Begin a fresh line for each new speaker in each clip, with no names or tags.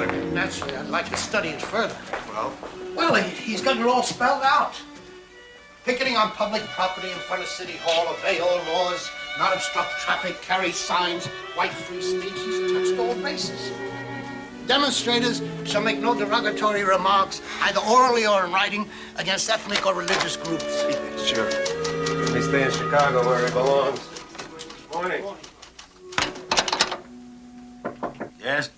about it?
Naturally, I'd like to study it further.
Well?
Well, he's got it all spelled out. Picketing on public property in front of City Hall, obey all laws, not obstruct traffic, carry signs, white free speech. He's touched all bases. Demonstrators shall make no derogatory remarks, either orally or in writing, against ethnic or religious groups.
Yeah, sure. Let me stay in Chicago where he belongs. Morning.
Yes?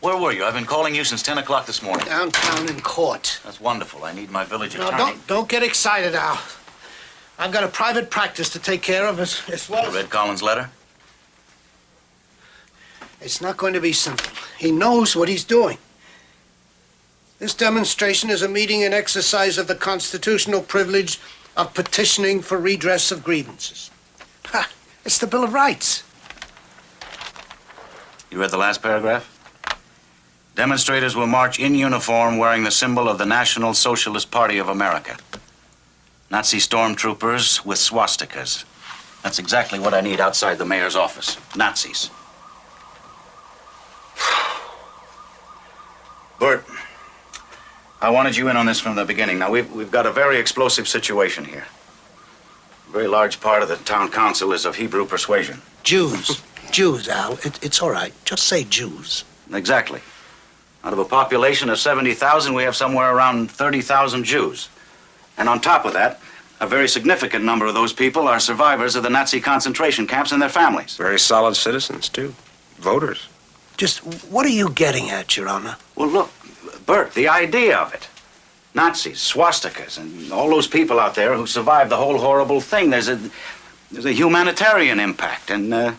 Where were you? I've been calling you since 10 o'clock this morning.
Downtown in court.
That's wonderful. I need my village
No,
attorney.
don't get excited, Al. I've got a private practice to take care of as well.
You read Collins' letter?
It's not going to be simple. He knows what he's doing. This demonstration is a meeting and exercise of the constitutional privilege of petitioning for redress of grievances. Ha! It's the Bill of Rights.
You read the last paragraph? Demonstrators will march in uniform wearing the symbol of the National Socialist Party of America. Nazi stormtroopers with swastikas. That's exactly what I need outside the mayor's office. Nazis. Bert, I wanted you in on this from the beginning. Now, we've got a very explosive situation here. A very large part of the town council is of Hebrew persuasion.
Jews. Jews, Al. It's all right. Just say Jews.
Exactly. Out of a population of 70,000, we have somewhere around 30,000 Jews. And on top of that, a very significant number of those people are survivors of the Nazi concentration camps and their families.
Very solid citizens, too. Voters.
Just what are you getting at, Your Honor?
Well, look, Bert, the idea of it. Nazis, swastikas, and all those people out there who survived the whole horrible thing. There's a humanitarian impact, and,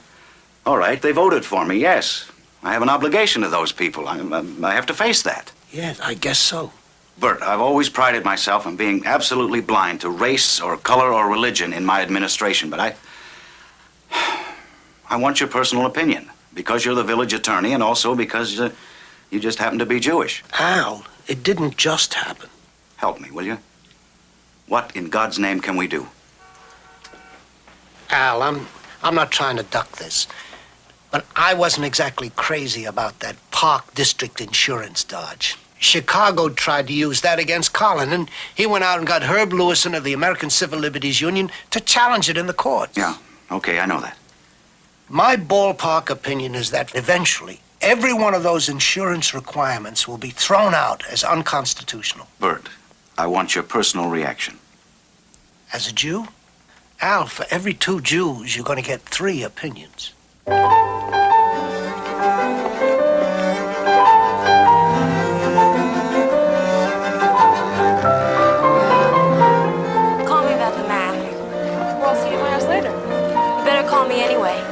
all right, they voted for me, yes. I have an obligation to those people. I have to face that.
Yes, I guess so.
Bert, I've always prided myself on being absolutely blind to race or color or religion in my administration, but I want your personal opinion. Because you're the village attorney, and also because you just happen to be Jewish.
Al, it didn't just happen.
Help me, will you? What in God's name can we do?
Al, I'm not trying to duck this, but I wasn't exactly crazy about that Park District insurance dodge. Chicago tried to use that against Colin, and he went out and got Herb Lewison of the American Civil Liberties Union to challenge it in the courts.
Yeah, okay, I know that.
My ballpark opinion is that eventually every one of those insurance requirements will be thrown out as unconstitutional.
Bert, I want your personal reaction.
As a Jew? Al, for every 2 Jews, you're going to get 3 opinions.
Call me about the math.
Well, I'll see you in my house later.
You better call me anyway.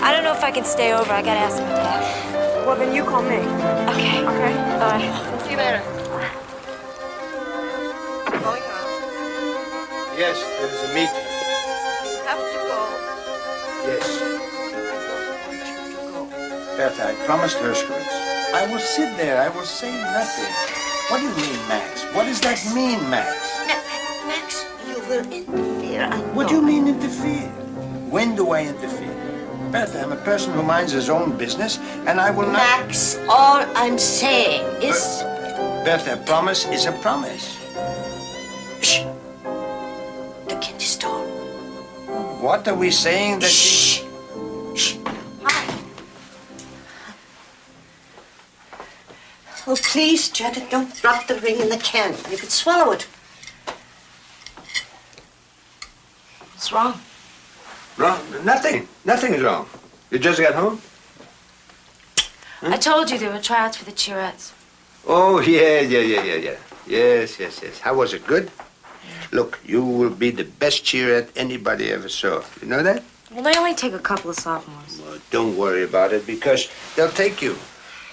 I don't know if I can stay over. I gotta ask my dad.
Well, then you call me.
Okay.
Okay?
Bye.
I'll see you later. Going home.
Yes, there's a meeting.
You have to go.
Yes.
I don't want you to go.
Bertha, I promised Hershkowitz. I will sit there. I will say nothing. What do you mean, Max? What does that mean, Max?
Max, you will interfere. I know.
What do you mean interfere? When do I interfere? Bertha, I'm a person who minds his own business, and I will not...
Max, all I'm saying is...
Bertha, a promise is a promise.
Shh. The candy store.
What are we saying that...
Shh. Shh. Hi. Oh, please, Janet, don't drop the ring in the candy. You could swallow it.
What's wrong?
Wrong? Nothing. Nothing's wrong. You just got home?
I told you there were tryouts for the Cheerettes.
Oh, yeah. Yes. How was it? Good? Look, you will be the best cheerette anybody ever saw. You know that?
Well, they only take a couple of sophomores.
Well, don't worry about it, because they'll take you.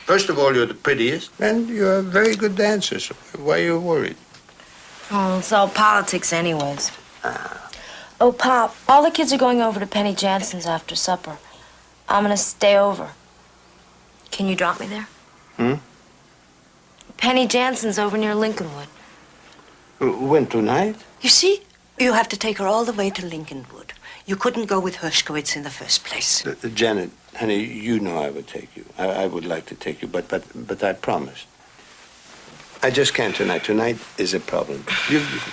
First of all, you're the prettiest, and you're a very good dancer, so why are you worried?
Oh, it's all politics anyways. Oh, Pop, all the kids are going over to Penny Jansen's after supper. I'm gonna stay over. Can you drop me there? Penny Jansen's over near Lincolnwood.
When, tonight?
You see, you have to take her all the way to Lincolnwood. You couldn't go with Hershkowitz in the first place.
Janet, honey, you know I would take you. I would like to take you, but I promised. I just can't tonight. Tonight is a problem.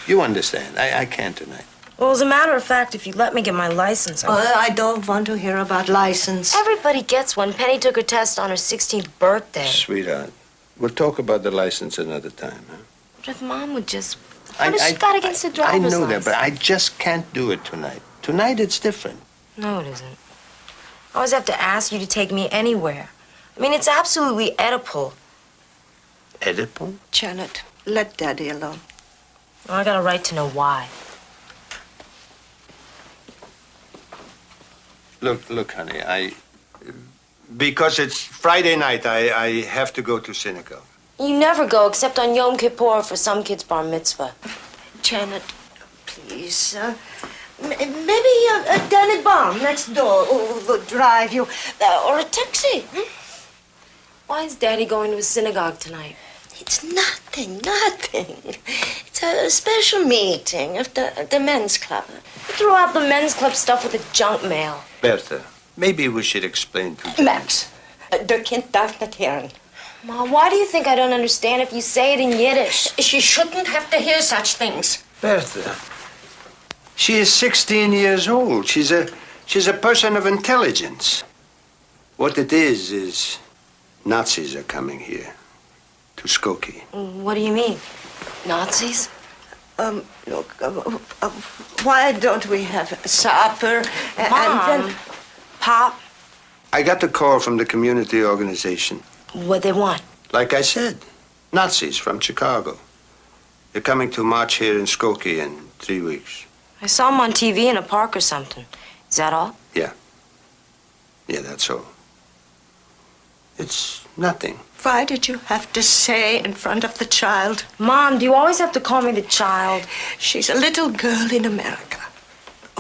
You understand. I can't tonight.
Well, as a matter of fact, if you let me get my license...
I don't want to hear about license.
Everybody gets one. Penny took her test on her 16th birthday.
Sweetheart, we'll talk about the license another time, huh?
But if Mom would just... What has she got against the driver's license?
I know that, but I just can't do it tonight. Tonight it's different.
No, it isn't. I always have to ask you to take me anywhere. I mean, it's absolutely Oedipal.
Oedipal?
Janet, let Daddy alone.
Well, I got a right to know why.
Look, honey, because it's Friday night, I have to go to synagogue.
You never go except on Yom Kippur for some kid's bar mitzvah.
Janet, please, maybe Danny Baum next door will drive you, or a taxi.
Why is Daddy going to a synagogue tonight?
It's nothing. It's a special meeting of the men's club.
You threw out the men's club stuff with the junk mail.
Bertha, maybe we should explain to you.
Max, der Kind darf nicht hören.
Ma, why do you think I don't understand if you say it in Yiddish?
She shouldn't have to hear such things.
Bertha, she is 16 years old. She's a person of intelligence. What it is Nazis are coming here to Skokie.
What do you mean? Nazis?
Look, why don't we have supper
Mom,
and then...
Pop,
I got the call from the community organization.
what they want?
Like I said, Nazis from Chicago. They're coming to march here in Skokie in 3 weeks.
I saw them on TV in a park or something. Is that all?
Yeah. Yeah, that's all. It's nothing.
Why did you have to say in front of the child?
Mom, do you always have to call me the child?
She's a little girl in America.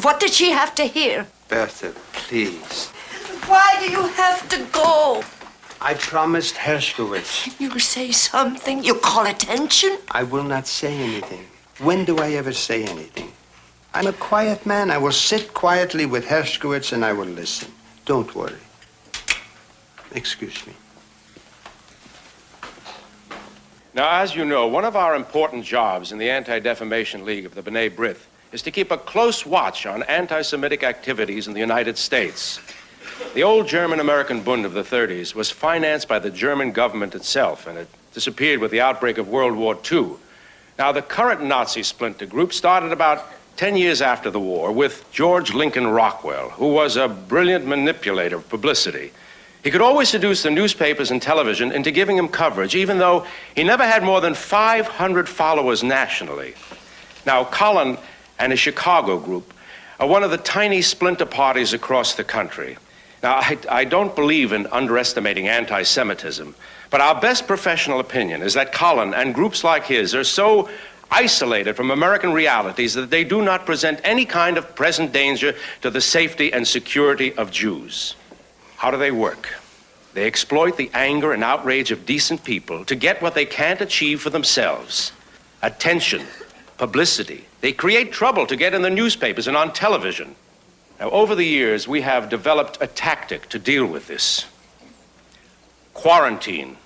What did she have to hear?
Bertha, please.
Why do you have to go?
I promised Hershkowitz.
You say something, you call attention.
I will not say anything. When do I ever say anything? I'm a quiet man. I will sit quietly with Hershkowitz and I will listen. Don't worry. Excuse me.
Now, as you know, one of our important jobs in the Anti-Defamation League of the B'nai B'rith is to keep a close watch on anti-Semitic activities in the United States. The old German-American Bund of the 30s was financed by the German government itself, and it disappeared with the outbreak of World War II. Now, the current Nazi splinter group started about 10 years after the war with George Lincoln Rockwell, who was a brilliant manipulator of publicity. He could always seduce the newspapers and television into giving him coverage, even though he never had more than 500 followers nationally. Now, Colin and his Chicago group are one of the tiny splinter parties across the country. Now, I don't believe in underestimating anti-Semitism, but our best professional opinion is that Colin and groups like his are so isolated from American realities that they do not present any kind of present danger to the safety and security of Jews. How do they work? They exploit the anger and outrage of decent people to get what they can't achieve for themselves. Attention, publicity. They create trouble to get in the newspapers and on television. Now, over the years, we have developed a tactic to deal with this. Quarantine.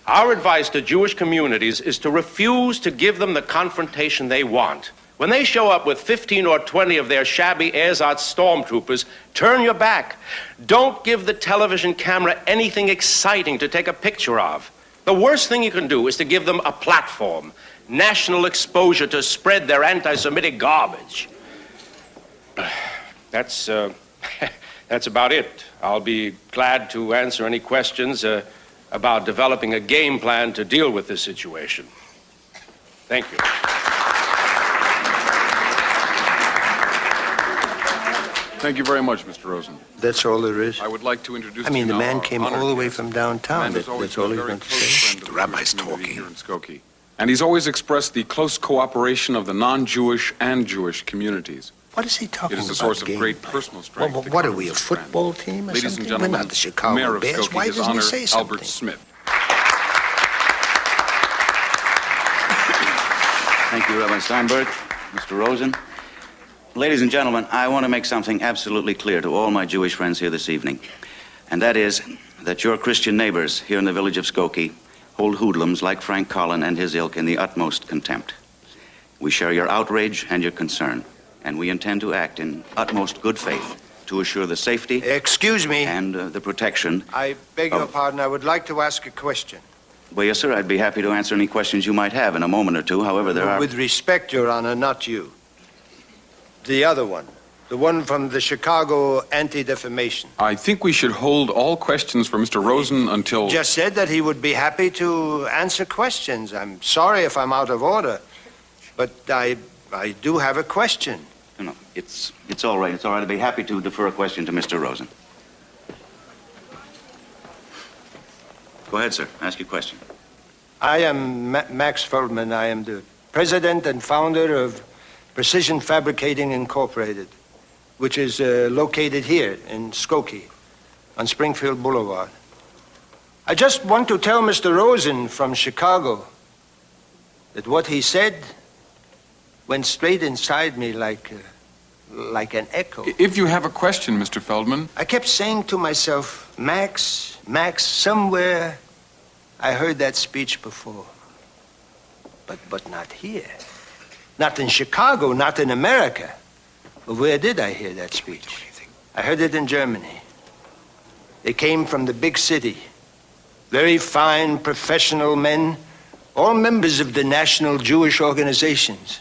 Our advice to Jewish communities is to refuse to give them the confrontation they want. When they show up with 15 or 20 of their shabby ersatz stormtroopers, turn your back. Don't give the television camera anything exciting to take a picture of. The worst thing you can do is to give them a platform, national exposure to spread their anti-Semitic garbage. That's about it. I'll be glad to answer any questions about developing a game plan to deal with this situation. Thank you.
Thank you very much, Mr. Rosen.
That's all there is?
I would like to introduce
I mean,
to
the
you now
man
our
came
honored
all the way
guest.
from downtown.
The man has always
That's all
been
he's
a
going
very
to
close
say.
friend of
The rabbi's
Jewish community
talking.
here in Skokie. And he's always expressed the close cooperation of the non-Jewish and Jewish communities.
What is he talking
It
about?
is a source of
game
great
plan?
personal strength.
Well,
to
what are
cover
we, a
this
football
trend.
team or
Ladies
something?
and gentlemen,
We're not the Chicago
Mayor of
Bears.
Skokie,
Why
His
doesn't he
Honor
say something?
Albert Smith.
Thank you, Reverend Steinberg. Mr. Rosen. Ladies and gentlemen, I want to make something absolutely clear to all my Jewish friends here this evening. And that is that your Christian neighbors here in the village of Skokie hold hoodlums like Frank Collin and his ilk in the utmost contempt. We share your outrage and your concern, and we intend to act in utmost good faith to assure the safety...
Excuse me.
...and the protection...
I beg your pardon. I would like to ask a question.
Well, yes, sir. I'd be happy to answer any questions you might have in a moment or two. However, there are...
With respect, Your Honor, not you. The other one. The one from the Chicago Anti-Defamation.
I think we should hold all questions for Mr. Rosen until...
Just said that he would be happy to answer questions. I'm sorry if I'm out of order, but I do have a question.
No, it's all right. It's all right. I'd be happy to defer a question to Mr. Rosen. Go ahead, sir. Ask your question.
I am Max Feldman. I am the president and founder of Precision Fabricating Incorporated, which is located here in Skokie on Springfield Boulevard. I just want to tell Mr. Rosen from Chicago that what he said went straight inside me like an echo.
If you have a question, Mr. Feldman.
I kept saying to myself, Max, somewhere I heard that speech before. But not here. Not in Chicago, not in America. But where did I hear that speech? I heard it in Germany. It came from the big city. Very fine, professional men, all members of the national Jewish organizations.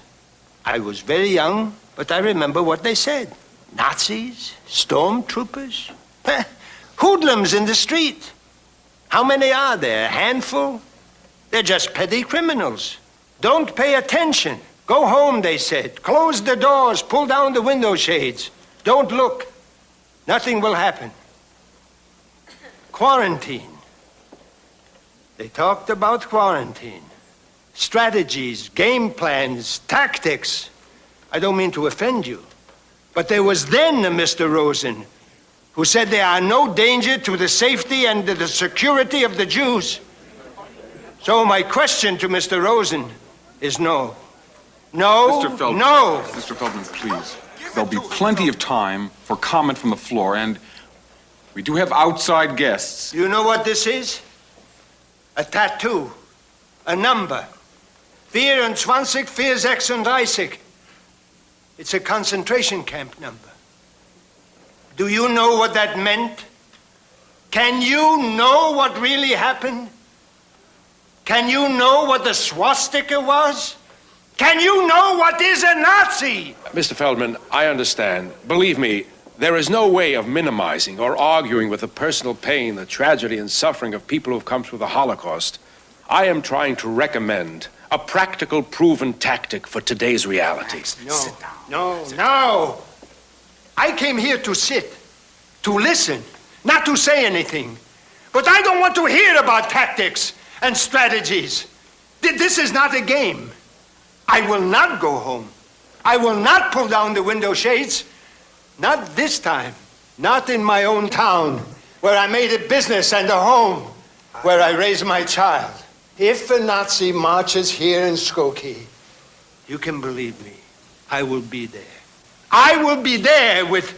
I was very young, but I remember what they said. Nazis, stormtroopers, hoodlums in the street. How many are there? A handful? They're just petty criminals. Don't pay attention. Go home, they said. Close the doors, pull down the window shades. Don't look. Nothing will happen. Quarantine. They talked about quarantine. Strategies, game plans, tactics. I don't mean to offend you, but there was then a Mr. Rosen who said there are no danger to the safety and the security of the Jews. So my question to Mr. Rosen is no. No,
Mr. Feldman,
no.
Mr. Feldman, please. There'll be plenty of time for comment from the floor, and we do have outside guests.
You know what this is? A tattoo. A number. 24, 436. It's a concentration camp number. Do you know what that meant? Can you know what really happened? Can you know what the swastika was? Can you know what is a Nazi?
Mr. Feldman, I understand. Believe me, there is no way of minimizing or arguing with the personal pain, the tragedy and suffering of people who have come through the Holocaust. I am trying to recommend a practical, proven tactic for today's reality.
No. I came here to sit, to listen, not to say anything. But I don't want to hear about tactics and strategies. This is not a game. I will not go home. I will not pull down the window shades. Not this time. Not in my own town, where I made a business and a home, where I raised my child. If a Nazi marches here in Skokie, you can believe me, I will be there. I will be there with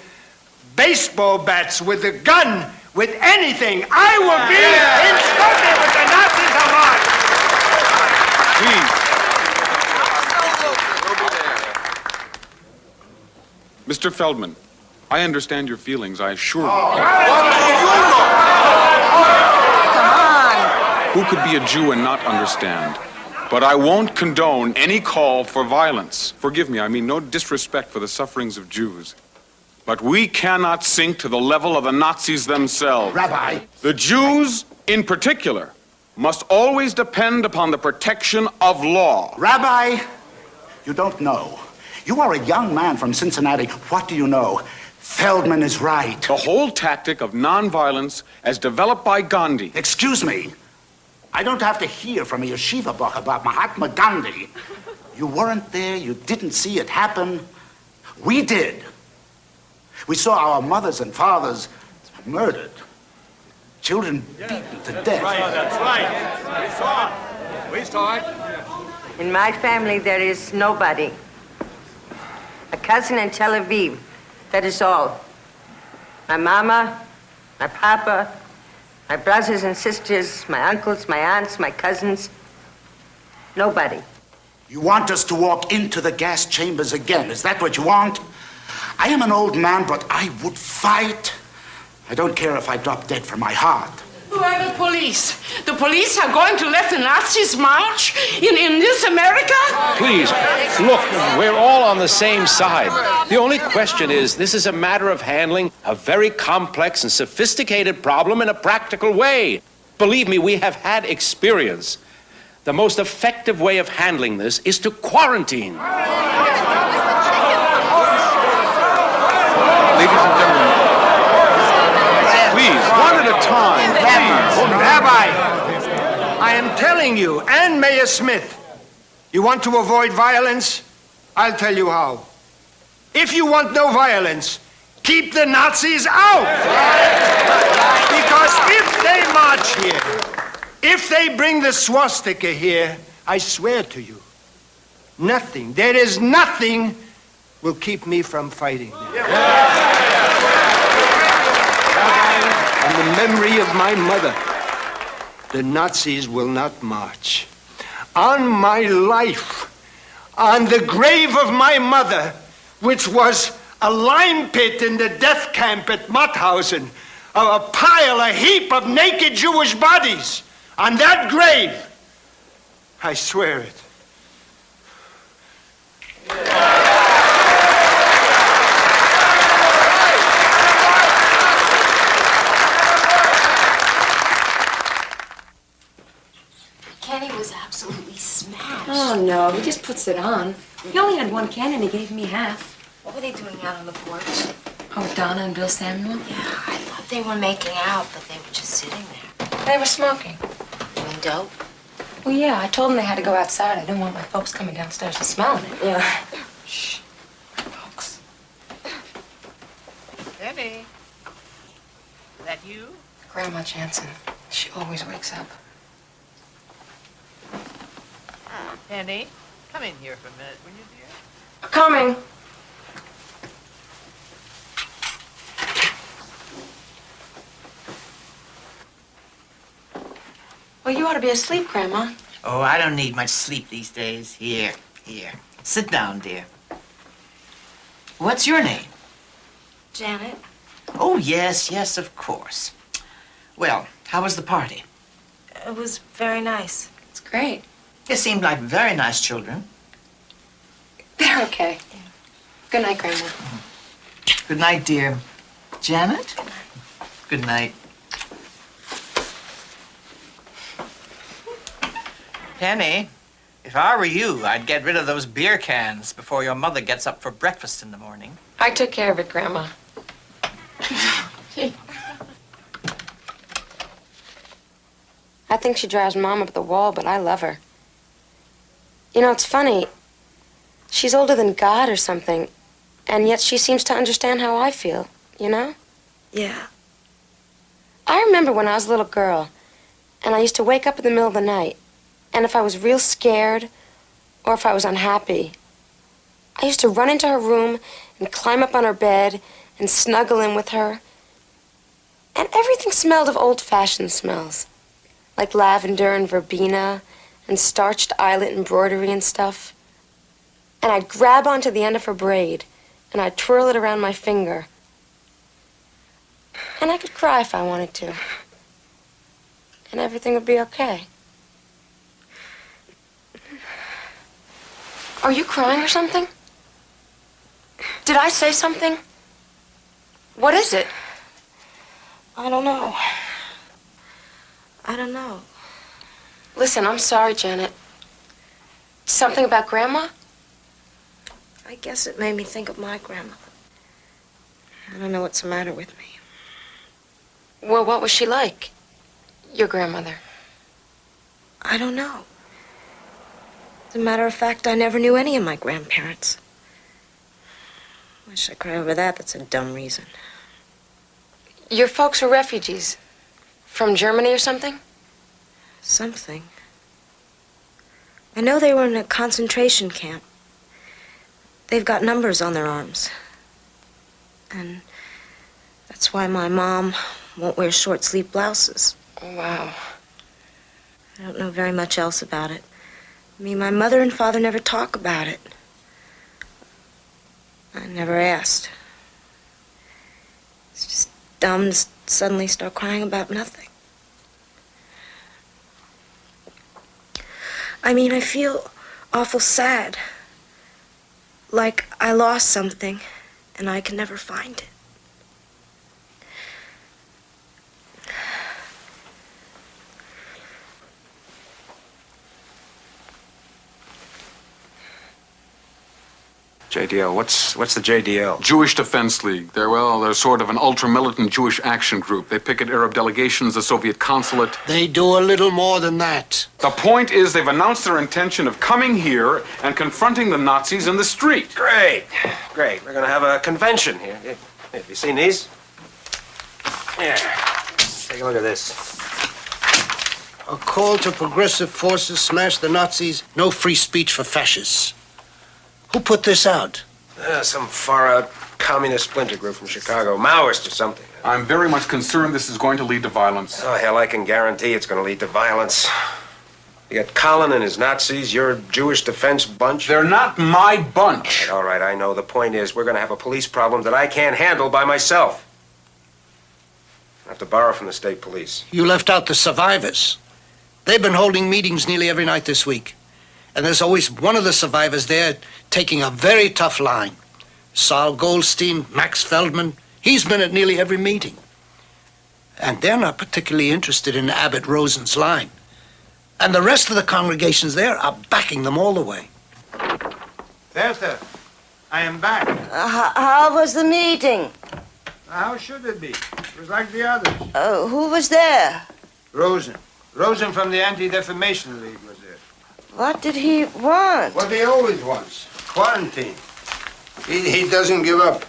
baseball bats, with a gun, with anything. I will be in Skokie with the Nazis alive.
Please. Mr. Feldman, I understand your feelings, I assure you. Who could be a Jew and not understand? But I won't condone any call for violence. Forgive me, I mean no disrespect for the sufferings of Jews. But we cannot sink to the level of the Nazis themselves.
Rabbi.
The Jews, in particular, must always depend upon the protection of law.
Rabbi, you don't know. You are a young man from Cincinnati. What do you know? Feldman is right.
The whole tactic of nonviolence as developed by Gandhi.
Excuse me. I don't have to hear from a yeshiva book about Mahatma Gandhi. You weren't there. You didn't see it happen. We did. We saw our mothers and fathers murdered. Children beaten to death.
That's right. We saw it.
In my family, there is nobody. A cousin in Tel Aviv. That is all. My mama, my papa, my brothers and sisters, my uncles, my aunts, my cousins. Nobody.
You want us to walk into the gas chambers again? Is that what you want? I am an old man, but I would fight. I don't care if I drop dead from my heart.
Who are the police? The police are going to let the Nazis march in this America?
Please, look, we're all on the same side. The only question is, this is a matter of handling a very complex and sophisticated problem in a practical way. Believe me, we have had experience. The most effective way of handling this is to quarantine.
Ladies and gentlemen, please, one at a time.
Rabbi, I am telling you, and Mayor Smith, you want to avoid violence? I'll tell you how. If you want no violence, keep the Nazis out. Because if they march here, if they bring the swastika here, I swear to you, nothing, there is nothing will keep me from fighting them. On the memory of my mother, the Nazis will not march. On my life, on the grave of my mother, which was a lime pit in the death camp at Mauthausen, a pile, a heap of naked Jewish bodies, on that grave, I swear it.
Kenny was absolutely smashed.
Oh, no, he just puts it on. He only had one can and he gave me half.
What were they doing out on the porch?
Oh, Donna and Bill Samuel?
Yeah, I thought they were making out, but they were just sitting there.
They were smoking.
Doing dope?
Well, yeah, I told them they had to go outside. I didn't want my folks coming downstairs and smelling it.
Yeah.
Shh. Folks.
Penny, is that you?
Grandma Jansen. She always wakes up.
Penny, come in here for a minute, will you, dear?
Coming. Well, you ought to be asleep, Grandma.
Oh, I don't need much sleep these days. Here. Sit down, dear. What's your name?
Janet?
Oh, yes, of course. Well, how was the party?
It was very nice.
It's great.
You seemed like very nice children.
They're okay. Yeah. Good night, Grandma.
Good night, dear. Janet? Good night. Penny, if I were you, I'd get rid of those beer cans before your mother gets up for breakfast in the morning.
I took care of it, Grandma. I think she drives Mom up the wall, but I love her. You know, it's funny. She's older than God or something, and yet she seems to understand how I feel, you know?
Yeah.
I remember when I was a little girl, and I used to wake up in the middle of the night, and if I was real scared or if I was unhappy, I used to run into her room and climb up on her bed and snuggle in with her. And everything smelled of old-fashioned smells, like lavender and verbena and starched eyelet embroidery and stuff. And I'd grab onto the end of her braid and I'd twirl it around my finger. And I could cry if I wanted to. And everything would be okay. Are you crying or something? Did I say something? What is it?
I don't know. I don't know.
Listen, I'm sorry, Janet. Something about Grandma?
I guess it made me think of my grandmother. I don't know what's the matter with me.
Well, what was she like? Your grandmother?
I don't know. As a matter of fact, I never knew any of my grandparents. Why should I cry over that? That's a dumb reason.
Your folks were refugees. From Germany or something?
Something. I know they were in a concentration camp. they've got numbers on their arms. And that's why my mom won't wear short-sleeve blouses.
Wow.
I don't know very much else about it. I mean, my mother and father never talk about it. I never asked. It's just dumb to suddenly start crying about nothing. I mean, I feel awful sad. Like I lost something and I can never find it.
JDL, what's the JDL?
Jewish Defense League. They're sort of an ultra-militant Jewish action group. They picket Arab delegations, the Soviet consulate.
They do a little more than that.
The point is they've announced their intention of coming here and confronting the Nazis in the street.
Great. Great. We're going to have a convention here. Have you seen these? Yeah. Take a look at this.
A call to progressive forces, smash the Nazis, no free speech for fascists. Who put this out?
Some far-out communist splinter group from Chicago. Maoist or something.
I'm very much concerned this is going to lead to violence.
Oh, hell, I can guarantee it's going to lead to violence. You got Colin and his Nazis, your Jewish defense bunch.
They're not my bunch.
All right, I know. The point is, we're going to have a police problem that I can't handle by myself. I have to borrow from the state police.
You left out the survivors. They've been holding meetings nearly every night this week. And there's always one of the survivors there taking a very tough line. Saul Goldstein, Max Feldman, he's been at nearly every meeting. And they're not particularly interested in Abbott Rosen's line. And the rest of the congregations there are backing them all the way.
Bertha, I am back.
How was the meeting?
How should it be? It was like the others.
Who was there?
Rosen. Rosen from the Anti-Defamation League was there.
What did he want?
What he always wants. Quarantine. He doesn't give up.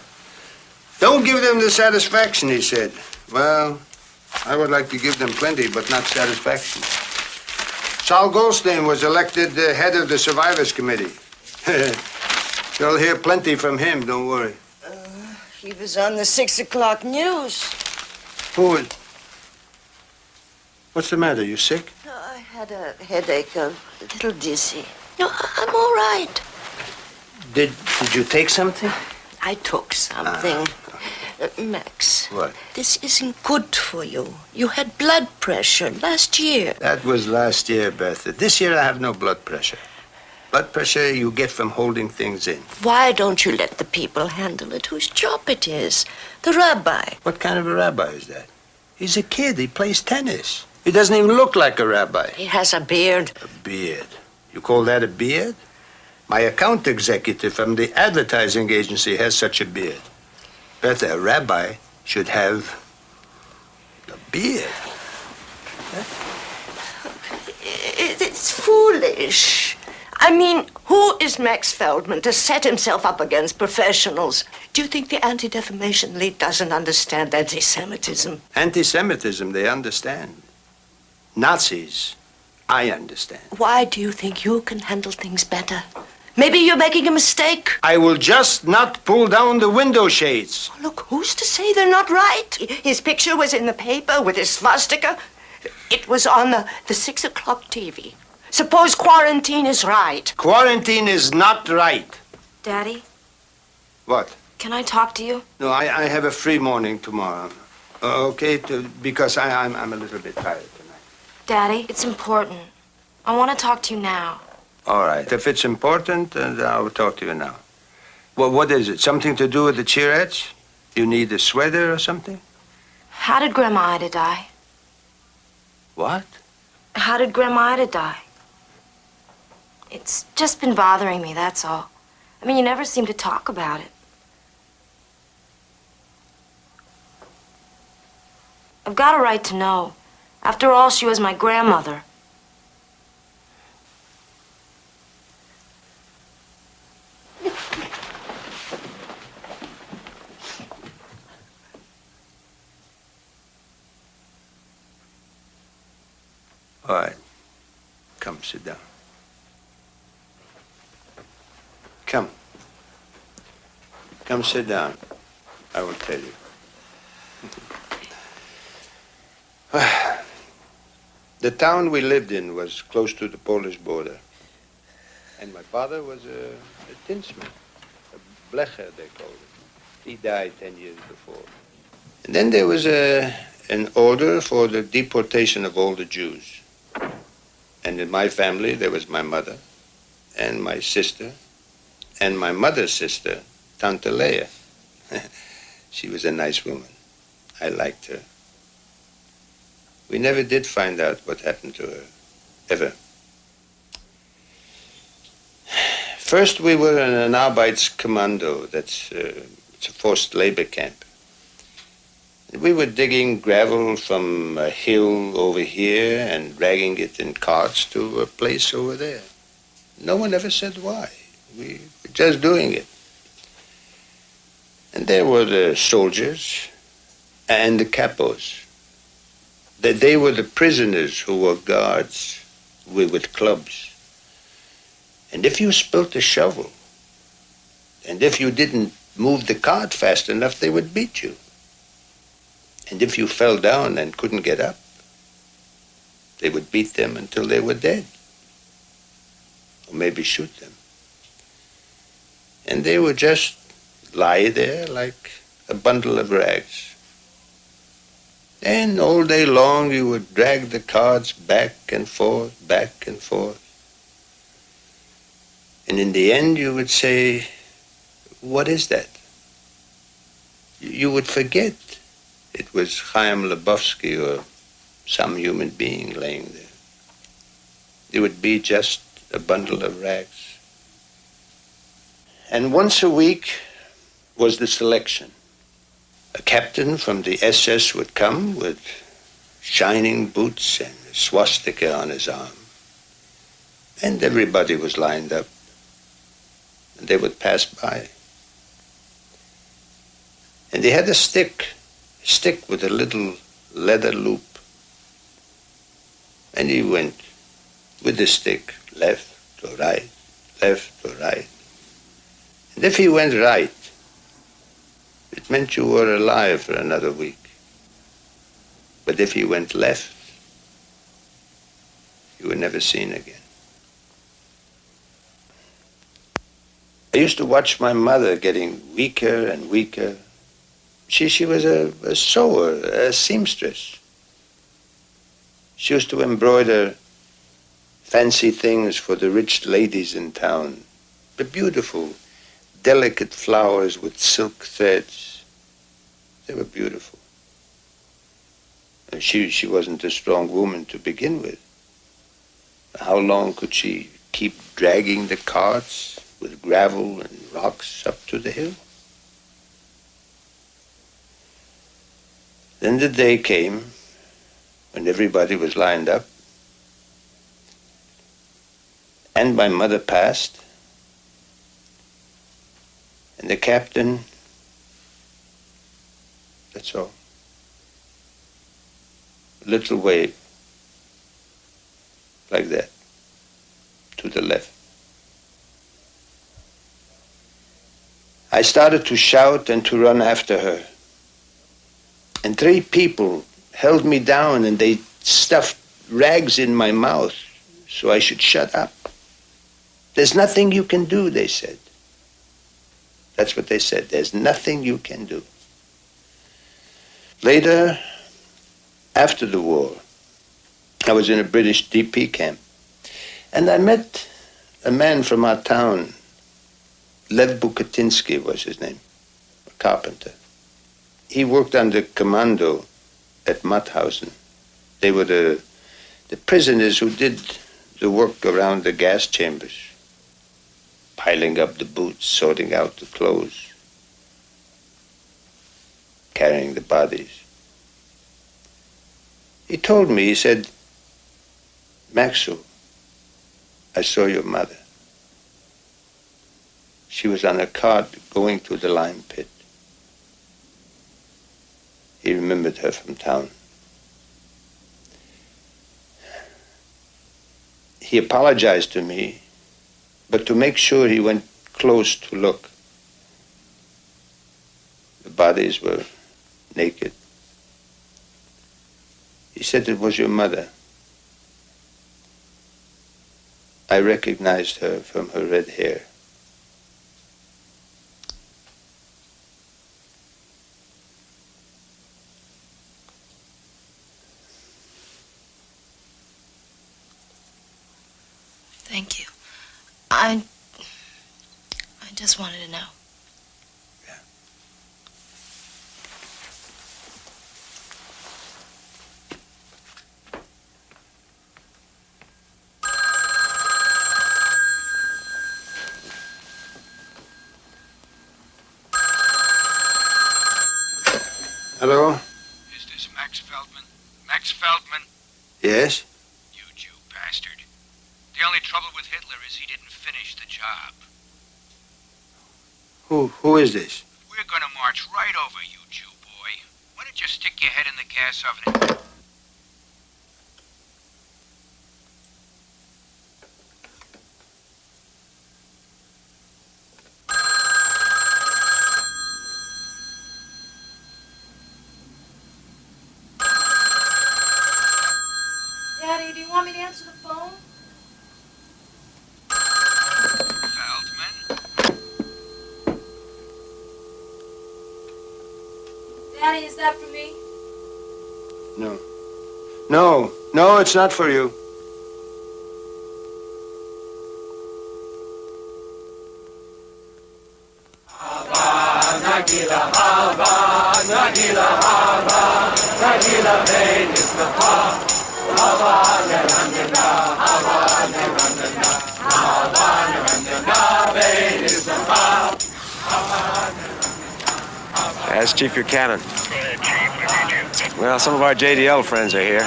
Don't give them the satisfaction, he said. Well, I would like to give them plenty, but not satisfaction. Saul Goldstein was elected head of the Survivors Committee. You'll hear plenty from him, don't worry.
He was on the 6 o'clock news.
Who is? What's the matter? You sick?
I had a headache, a little dizzy. No, I'm all right.
Did you take something?
I took something. Max.
What?
This isn't good for you. You had blood pressure last year.
That was last year, Bertha. This year I have no blood pressure. Blood pressure you get from holding things in.
Why don't you let the people handle it whose job it is? The rabbi.
What kind of a rabbi is that? He's a kid. He plays tennis. He doesn't even look like a rabbi.
He has a beard.
A beard? You call that a beard? My account executive from the advertising agency has such a beard. Bertha, a rabbi should have a beard.
It's foolish. I mean, who is Max Feldman to set himself up against professionals? Do you think the Anti-Defamation League doesn't understand anti-Semitism?
Anti-Semitism, they understand. Nazis, I understand.
Why do you think you can handle things better? Maybe you're making a mistake.
I will just not pull down the window shades.
Look, who's to say they're not right? His picture was in the paper with his swastika. It was on the 6 o'clock TV. Suppose quarantine is right.
Quarantine is not right.
Daddy,
What?
can I talk to you?
No, I have a free morning tomorrow. Okay, because I'm a little bit tired tonight.
Daddy, it's important. I want to talk to you now.
All right. If it's important, then I'll talk to you now. Well, what is it? Something to do with the Chirettes? You need a sweater or something?
How did Grandma Ida die?
What?
How did Grandma Ida die? It's just been bothering me, that's all. I mean, you never seem to talk about it. I've got a right to know. After all, she was my grandmother.
All right. Come, sit down. Come. Come sit down. I will tell you. The town we lived in was close to the Polish border. And my father was a tinsman, a blecher, they called it. He died 10 years before. And then there was an order for the deportation of all the Jews. And in my family, there was my mother and my sister and my mother's sister, Tante Leah. She was a nice woman. I liked her. We never did find out what happened to her, ever. First, we were in an Arbeitskommando, it's a forced labor camp. And we were digging gravel from a hill over here and dragging it in carts to a place over there. No one ever said why. We were just doing it. And there were the soldiers and the capos. They were the prisoners who were guards with clubs. And if you spilt a shovel, and if you didn't move the cart fast enough, they would beat you. And if you fell down and couldn't get up, they would beat them until they were dead. Or maybe shoot them. And they would just lie there like a bundle of rags. And all day long you would drag the carts back and forth, back and forth. And in the end you would say, what is that? You would forget it was Chaim Lebowski or some human being laying there. It would be just a bundle of rags. And once a week was the selection. A captain from the SS would come with shining boots and a swastika on his arm. And everybody was lined up. And they would pass by. And they had a stick with a little leather loop. And he went with the stick, left to right, left to right. And if he went right, it meant you were alive for another week. But if he went left, you were never seen again. I used to watch my mother getting weaker and weaker. She was a sewer, a seamstress. She used to embroider fancy things for the rich ladies in town. The beautiful, delicate flowers with silk threads. They were beautiful. And she wasn't a strong woman to begin with. How long could she keep dragging the carts with gravel and rocks up to the hill? Then the day came when everybody was lined up, and my mother passed, and the captain, that's all. A little wave, like that, to the left. I started to shout and to run after her. And 3 people held me down and they stuffed rags in my mouth so I should shut up. There's nothing you can do, they said. That's what they said. There's nothing you can do. Later, after the war, I was in a British DP camp. And I met a man from our town. Lev Bukatinsky was his name, a carpenter. He worked under commando at Mauthausen. They were the prisoners who did the work around the gas chambers, piling up the boots, sorting out the clothes, carrying the bodies. He told me, he said, Maxwell, I saw your mother. She was on a cart going to the lime pit. He remembered her from town. He apologized to me, but to make sure he went close to look. The bodies were naked. He said it was your mother. I recognized her from her red hair.
Thank you. I just wanted to know.
Hello?
Is this Max Feldman? Max Feldman?
Yes?
You Jew bastard. The only trouble with Hitler is he didn't finish the job.
Who is this?
We're gonna march right over you, Jew boy. Why don't you stick your head in the gas oven and...
Daddy, do you want me to answer the phone? Daddy, is that for me?
No. No. No, it's not for you.
As Chief Buchanan. Well, some of our JDL friends are here.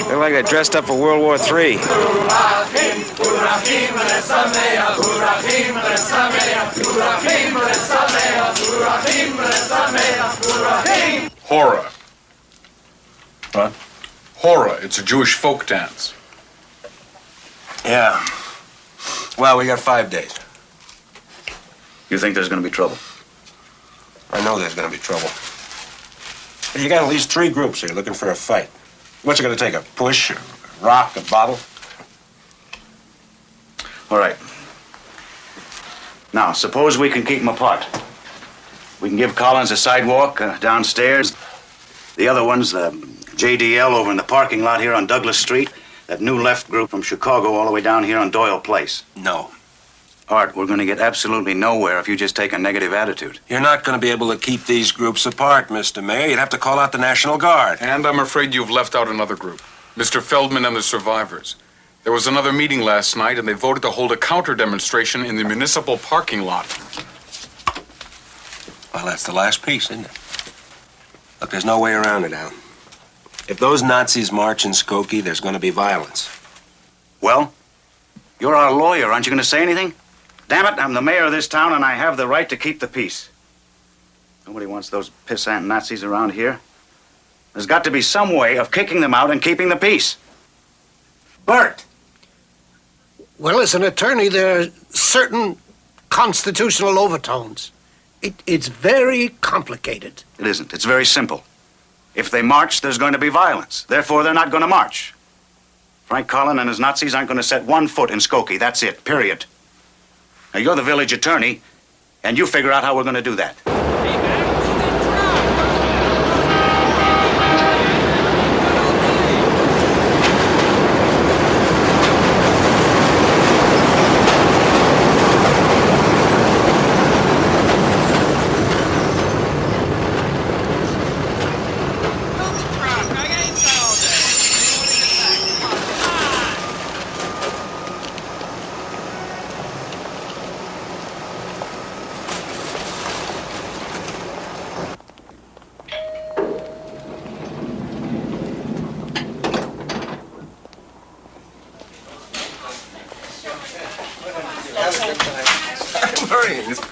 They're like they're dressed up for World War III.
Horror.
What?
Horror. It's a Jewish folk dance.
Yeah. Well, we got 5 days.
You think there's going to be trouble?
I know there's going to be trouble. You got at least 3 groups here looking for a fight. What's it going to take? A push, a rock, a bottle?
All right. Now, suppose we can keep them apart. We can give Collins a sidewalk downstairs. The other one's the JDL over in the parking lot here on Douglas Street. That new left group from Chicago all the way down here on Doyle Place.
No.
Art, we're going to get absolutely nowhere if you just take a negative attitude.
You're not going to be able to keep these groups apart, Mr. Mayor. You'd have to call out the National Guard.
And I'm afraid you've left out another group. Mr. Feldman and the survivors. There was another meeting last night, and they voted to hold a counter-demonstration in the municipal parking lot.
Well, that's the last piece, isn't it? Look, there's no way around it, Al. If those Nazis march in Skokie, there's going to be violence.
Well, you're our lawyer. Aren't you going to say anything? Damn it, I'm the mayor of this town, and I have the right to keep the peace. Nobody wants those pissant Nazis around here. There's got to be some way of kicking them out and keeping the peace. Bert!
Well, as an attorney, there are certain constitutional overtones. It's very complicated.
It isn't. It's very simple. If they march, there's going to be violence. Therefore, they're not going to march. Frank Collin and his Nazis aren't going to set 1 foot in Skokie. That's it, period. Now, you're the village attorney, and you figure out how we're going to do that.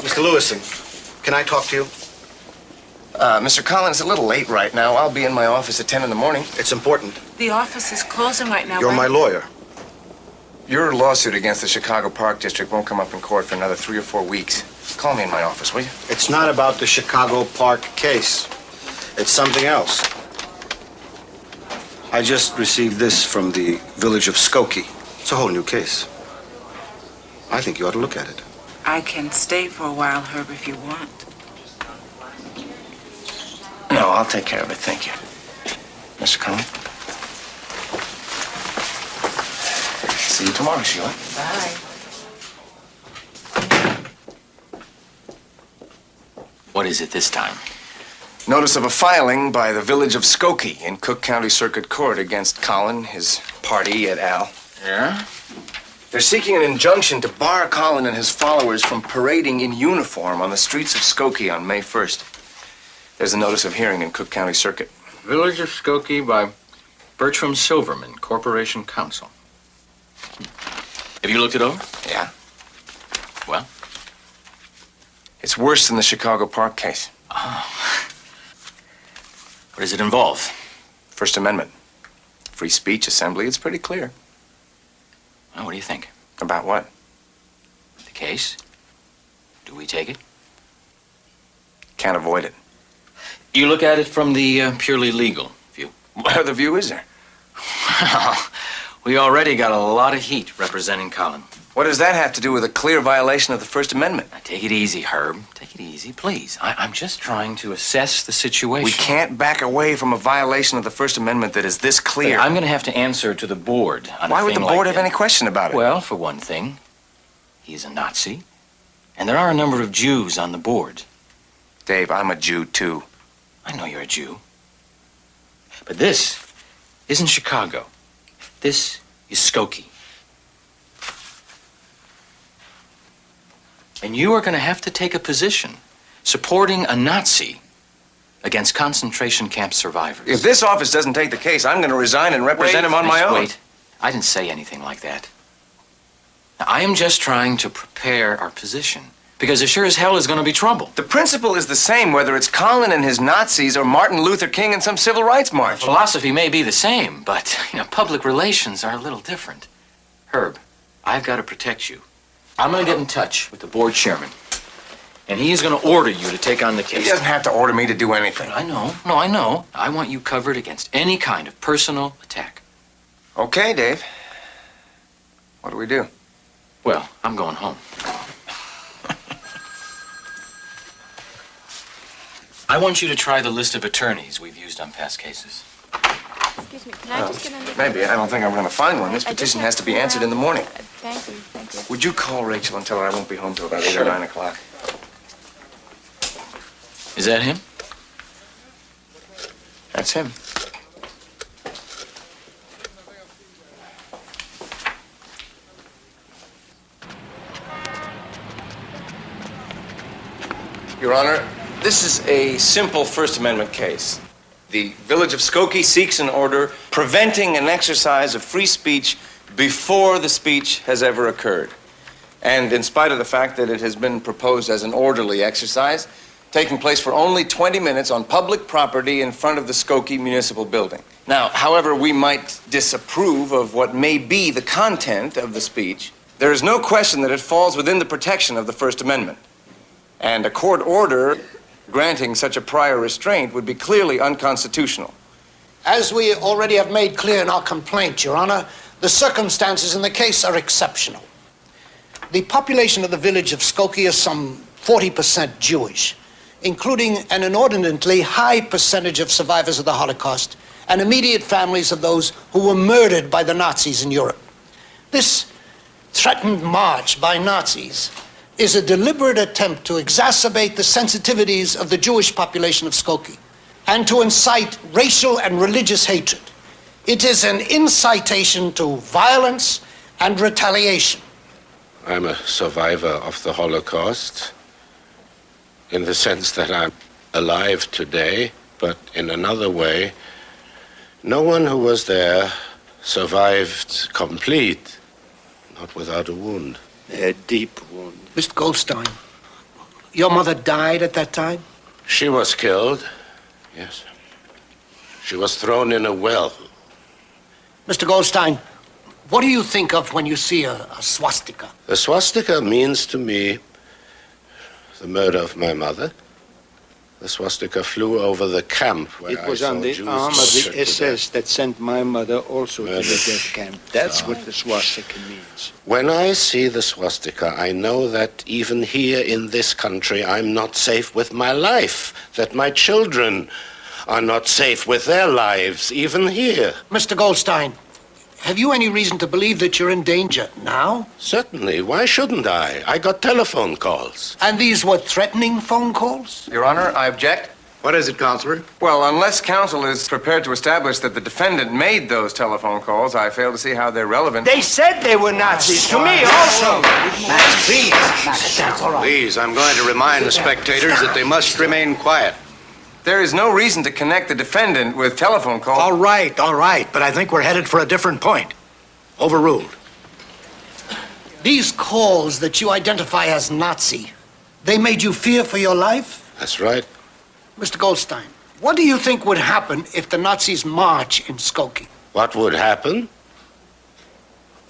Mr. Lewison, can I talk to you?
Mr. Collins, it's a little late right now. I'll be in my office at 10 in the morning.
It's important.
The office is closing right now.
You're my lawyer.
Your lawsuit against the Chicago Park District won't come up in court for another 3 or 4 weeks. Call me in my office, will you?
It's not about the Chicago Park case. It's something else. I just received this from the village of Skokie. It's a whole new case. I think you ought to look at it.
I can stay for a while, Herb, if you want.
No, I'll take care of it, thank you. Mr. Cullen? See you tomorrow, Sheila.
Bye.
What is it this time? Notice of a filing by the village of Skokie in Cook County Circuit Court against Colin, his party et al.
Yeah?
They're seeking an injunction to bar Colin and his followers from parading in uniform on the streets of Skokie on May 1st. There's a notice of hearing in Cook County Circuit.
Village of Skokie by Bertram Silverman, Corporation Counsel. Have you looked it over?
Yeah.
Well?
It's worse than the Chicago Park case.
Oh. What does it involve?
First Amendment. Free speech, assembly, it's pretty clear.
Well, what do you think?
About what?
The case? Do we take it?
Can't avoid it.
You look at it from the purely legal view.
What other view is there?
Well, we already got a lot of heat representing Colin.
What does that have to do with a clear violation of the First Amendment?
Now, take it easy, Herb. Take it easy, please. I'm just trying to assess the situation.
We can't back away from a violation of the First Amendment that is this clear.
But I'm going to have to answer to the board on
Why
a
would the
thing
board
like
have
that.
any question about it?
Well, for one thing, he's a Nazi, and there are a number of Jews on the board.
Dave, I'm a Jew, too.
I know you're a Jew. But this isn't Chicago. This is Skokie. And you are going to have to take a position supporting a Nazi against concentration camp survivors.
If this office doesn't take the case, I'm going to resign and represent him on my own.
Wait. I didn't say anything like that. Now, I am just trying to prepare our position, because there sure as hell is going to be trouble.
The principle is the same, whether it's Colin and his Nazis or Martin Luther King and some civil rights march.
Philosophy may be the same, but, public relations are a little different. Herb, I've got to protect you. I'm going to get in touch with the board chairman, and he's going to order you to take on the case.
He doesn't have to order me to do anything.
I know. No, I know. I want you covered against any kind of personal attack.
Okay, Dave. What do we do?
Well, I'm going home. I want you to try the list of attorneys we've used on past cases.
Excuse me, can I just get under...
Maybe. I don't think I'm going to find one. This petition has to be answered in the morning.
Thank you, thank you.
Would you call Rachel and tell her I won't be home till about 8 or 9 o'clock?
Is that him?
That's him. Your Honor, this is a simple First Amendment case. The village of Skokie seeks an order preventing an exercise of free speech before the speech has ever occurred. And in spite of the fact that it has been proposed as an orderly exercise, taking place for only 20 minutes on public property in front of the Skokie Municipal Building. Now, however we might disapprove of what may be the content of the speech, there is no question that it falls within the protection of the First Amendment. And a court order granting such a prior restraint would be clearly unconstitutional.
As we already have made clear in our complaint, Your Honor, the circumstances in the case are exceptional. The population of the village of Skokie is some 40% Jewish, including an inordinately high percentage of survivors of the Holocaust and immediate families of those who were murdered by the Nazis in Europe. This threatened march by Nazis is a deliberate attempt to exacerbate the sensitivities of the Jewish population of Skokie and to incite racial and religious hatred. It is an incitation to violence and retaliation.
I'm a survivor of the Holocaust in the sense that I'm alive today, but in another way, no one who was there survived complete, not without a wound. A deep wound.
Mr. Goldstein, your mother died at that time?
She was killed, yes. She was thrown in a well.
Mr. Goldstein, What do you think of when you see a swastika?
A swastika means to me the murder of my mother. The swastika flew over the camp where
It was
I
on
saw
the
Jews
arm of
tortured
the
to death.
SS that sent my mother also to the death camp. That's what the swastika means.
When I see the swastika, I know that even here in this country, I'm not safe with my life, that my children are not safe with their lives, even here.
Mr. Goldstein, have you any reason to believe that you're in danger now?
Certainly. Why shouldn't I? I got telephone calls.
And these were threatening phone calls?
Your Honor, I object.
What is it, Counselor?
Well, unless counsel is prepared to establish that the defendant made those telephone calls, I fail to see how they're relevant.
They said they were Nazis to me also.
Max, please. Please, I'm going to remind the spectators that they must remain quiet.
There is no reason to connect the defendant with telephone calls.
All right, but I think we're headed for a different point. Overruled. These calls that you identify as Nazi, they made you fear for your life?
That's right.
Mr. Goldstein, what do you think would happen if the Nazis march in Skokie?
What would happen?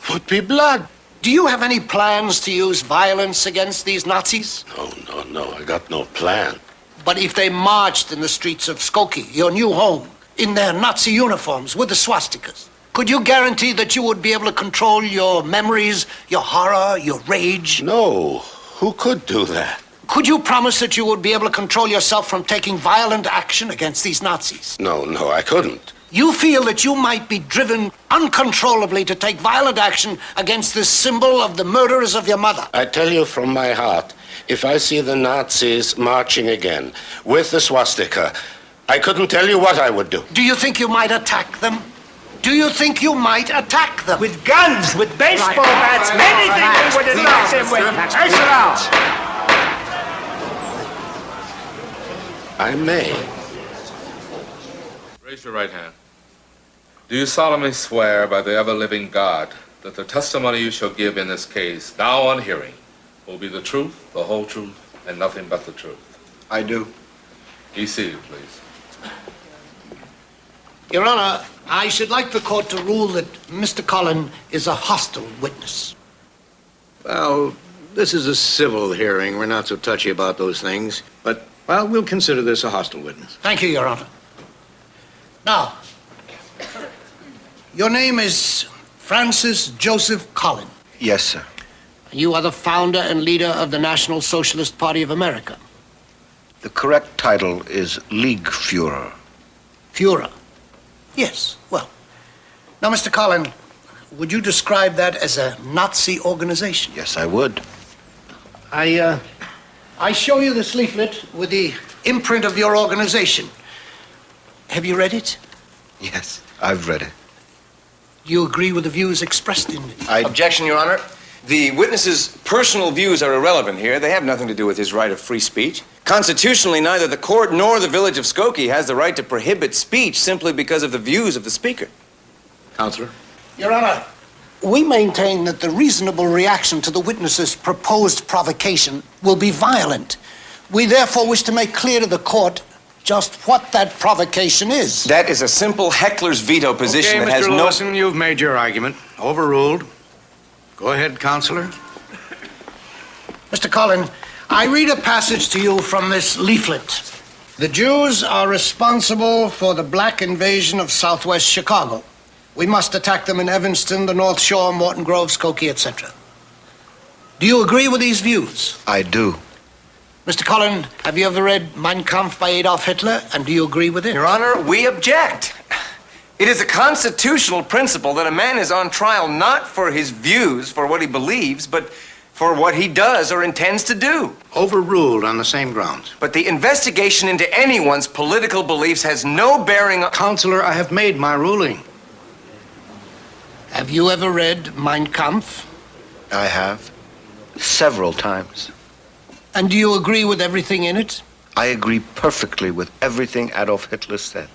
Would be blood.
Do you have any plans to use violence against these Nazis?
No, I got no plan.
But if they marched in the streets of Skokie, your new home, in their Nazi uniforms with the swastikas, could you guarantee that you would be able to control your memories, your horror, your rage?
No. Who could do that?
Could you promise that you would be able to control yourself from taking violent action against these Nazis?
No, I couldn't.
You feel that you might be driven uncontrollably to take violent action against this symbol of the murderers of your mother.
I tell you from my heart, if I see the Nazis marching again with the swastika, I couldn't tell you what I would do.
Do you think you might attack them? Do you think you might attack them?
With guns, with baseball bats, anything we would attack them with. Excellent.
I may.
Raise your right hand. Do you solemnly swear by the ever-living God that the testimony you shall give in this case, now on hearing, will be the truth, the whole truth, and nothing but the truth?
I do.
Be seated, please.
Your Honor, I should like the court to rule that Mr. Cullen is a hostile witness.
Well, this is a civil hearing. We're not so touchy about those things. But, well, we'll consider this a hostile witness.
Thank you, Your Honor. Now, your name is Francis Joseph Cullen.
Yes, sir.
You are the founder and leader of the National Socialist Party of America.
The correct title is League Führer.
Führer? Yes, well. Now, Mr. Cullen, would you describe that as a Nazi organization?
Yes, I would.
I show you this leaflet with the imprint of your organization. Have you read it?
Yes, I've read it.
Do you agree with the views expressed in it?
Objection, Your Honor. The witness's personal views are irrelevant here. They have nothing to do with his right of free speech. Constitutionally, neither the court nor the village of Skokie has the right to prohibit speech simply because of the views of the speaker.
Counselor?
Your Honor, we maintain that the reasonable reaction to the witness's proposed provocation will be violent. We therefore wish to make clear to the court just what that provocation is.
That is a simple heckler's veto position
Okay,
that has
Mr.
no...
Lawson, you've made your argument. Overruled. Go ahead, Counselor.
Mr. Cullen, I read a passage to you from this leaflet. The Jews are responsible for the black invasion of southwest Chicago. We must attack them in Evanston, the North Shore, Morton Grove, Skokie, etc. Do you agree with these views?
I do.
Mr. Cullen, have you ever read Mein Kampf by Adolf Hitler, and do you agree with it?
Your Honor, we object. It is a constitutional principle that a man is on trial not for his views, for what he believes, but for what he does or intends to do.
Overruled on the same grounds.
But the investigation into anyone's political beliefs has no bearing on...
Counselor, I have made my ruling.
Have you ever read Mein Kampf?
I have. Several times.
And do you agree with everything in it?
I agree perfectly with everything Adolf Hitler said.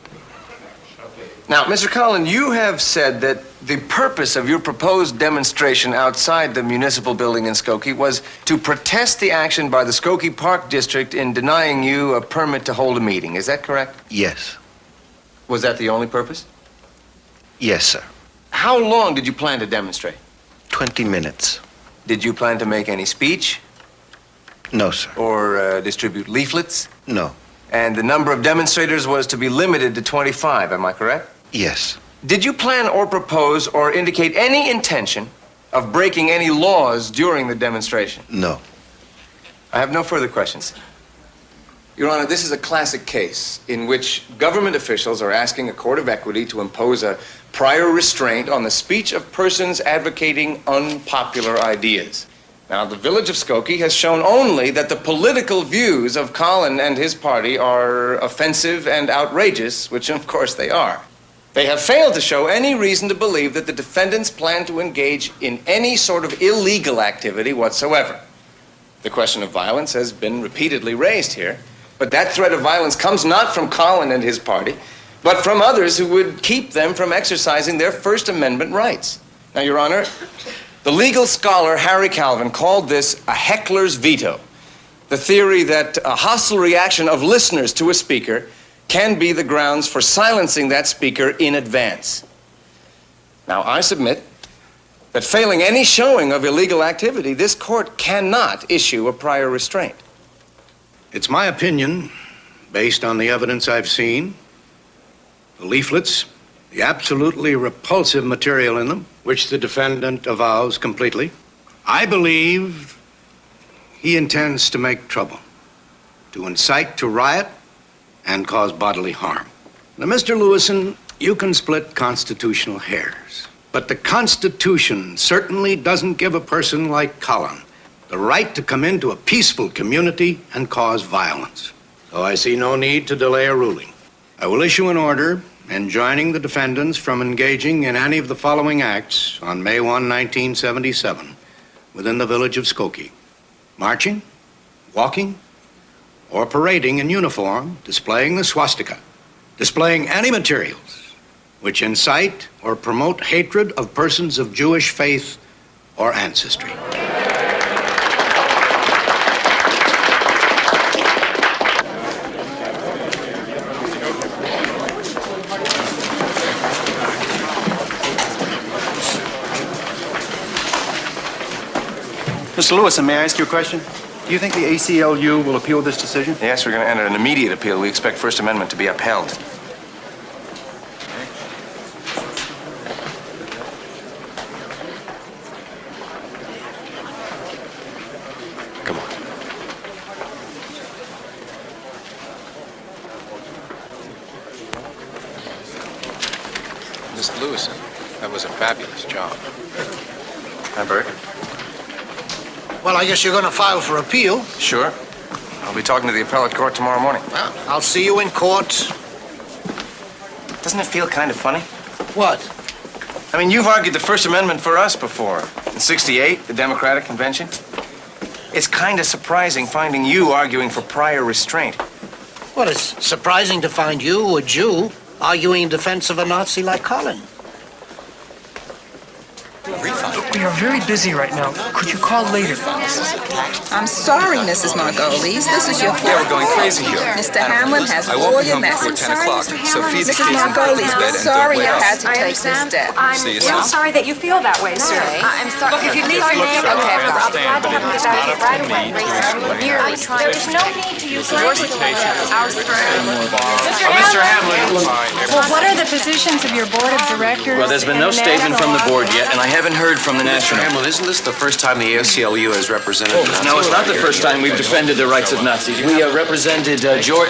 Now, Mr. Cullen, you have said that the purpose of your proposed demonstration outside the municipal building in Skokie was to protest the action by the Skokie Park District in denying you a permit to hold a meeting. Is that correct?
Yes.
Was that the only purpose?
Yes, sir.
How long did you plan to demonstrate?
20 minutes.
Did you plan to make any speech?
No, sir.
Or distribute leaflets?
No.
And the number of demonstrators was to be limited to 25, am I correct?
Yes.
Did you plan or propose or indicate any intention of breaking any laws during the demonstration?
No.
I have no further questions. Your Honor, this is a classic case in which government officials are asking a court of equity to impose a prior restraint on the speech of persons advocating unpopular ideas. Now, the village of Skokie has shown only that the political views of Colin and his party are offensive and outrageous, which of course they are. They have failed to show any reason to believe that the defendants plan to engage in any sort of illegal activity whatsoever. The question of violence has been repeatedly raised here, but that threat of violence comes not from Colin and his party, but from others who would keep them from exercising their First Amendment rights. Now, Your Honor, the legal scholar Harry Calvin called this a heckler's veto, the theory that a hostile reaction of listeners to a speaker can be the grounds for silencing that speaker in advance. Now, I submit that failing any showing of illegal activity, this court cannot issue a prior restraint.
It's my opinion, based on the evidence I've seen, the leaflets, the absolutely repulsive material in them, which the defendant avows completely, I believe he intends to make trouble, to incite to riot and cause bodily harm. Now, Mr. Lewison, you can split constitutional hairs, but the Constitution certainly doesn't give a person like Colin the right to come into a peaceful community and cause violence. So I see no need to delay a ruling. I will issue an order enjoining the defendants from engaging in any of the following acts on May 1, 1977, within the village of Skokie: marching, walking, or parading in uniform, displaying the swastika, displaying any materials which incite or promote hatred of persons of Jewish faith or ancestry.
Mr. Lewison, may I ask you a question? Do you think the ACLU will appeal this decision?
Yes, we're going to enter an immediate appeal. We expect First Amendment to be upheld.
Come on.
Mr. Lewison, that was a fabulous job.
Herbert?
Well, I guess you're going to file for appeal.
Sure. I'll be talking to the appellate court tomorrow morning.
Well, I'll see you in court.
Doesn't it feel kind of funny?
What?
I mean, you've argued the First Amendment for us before. In '68, the Democratic Convention. It's kind of surprising finding you arguing for prior restraint.
Well, it's surprising to find you, a Jew, arguing in defense of a Nazi like Colin.
We are very busy right now. Could you call later?
I'm sorry, Mrs. Margolis. This is your fault.
Yeah, we're going crazy here.
Mr. Hamlin has all your messages.
10 o'clock. So feed the
Mrs.
kids and go to
Margolis,
bed
I'm
and
sorry
don't
you
wait
had
up.
to take this step.
See you
I'm
soon.
sorry that you feel that way, sir. I'm sorry. Look, if you need to leave, okay, but I'll be glad to have you get back right away. There's no need to use language like
Mr. Hamlin.
Well, what are the positions of your board of directors?
Well, there's been no statement from the board yet, and I haven't heard from the National.
Hamlin, isn't this the first time the ACLU has represented Nazis?
No, it's not the first time we've defended the rights of Nazis. We represented George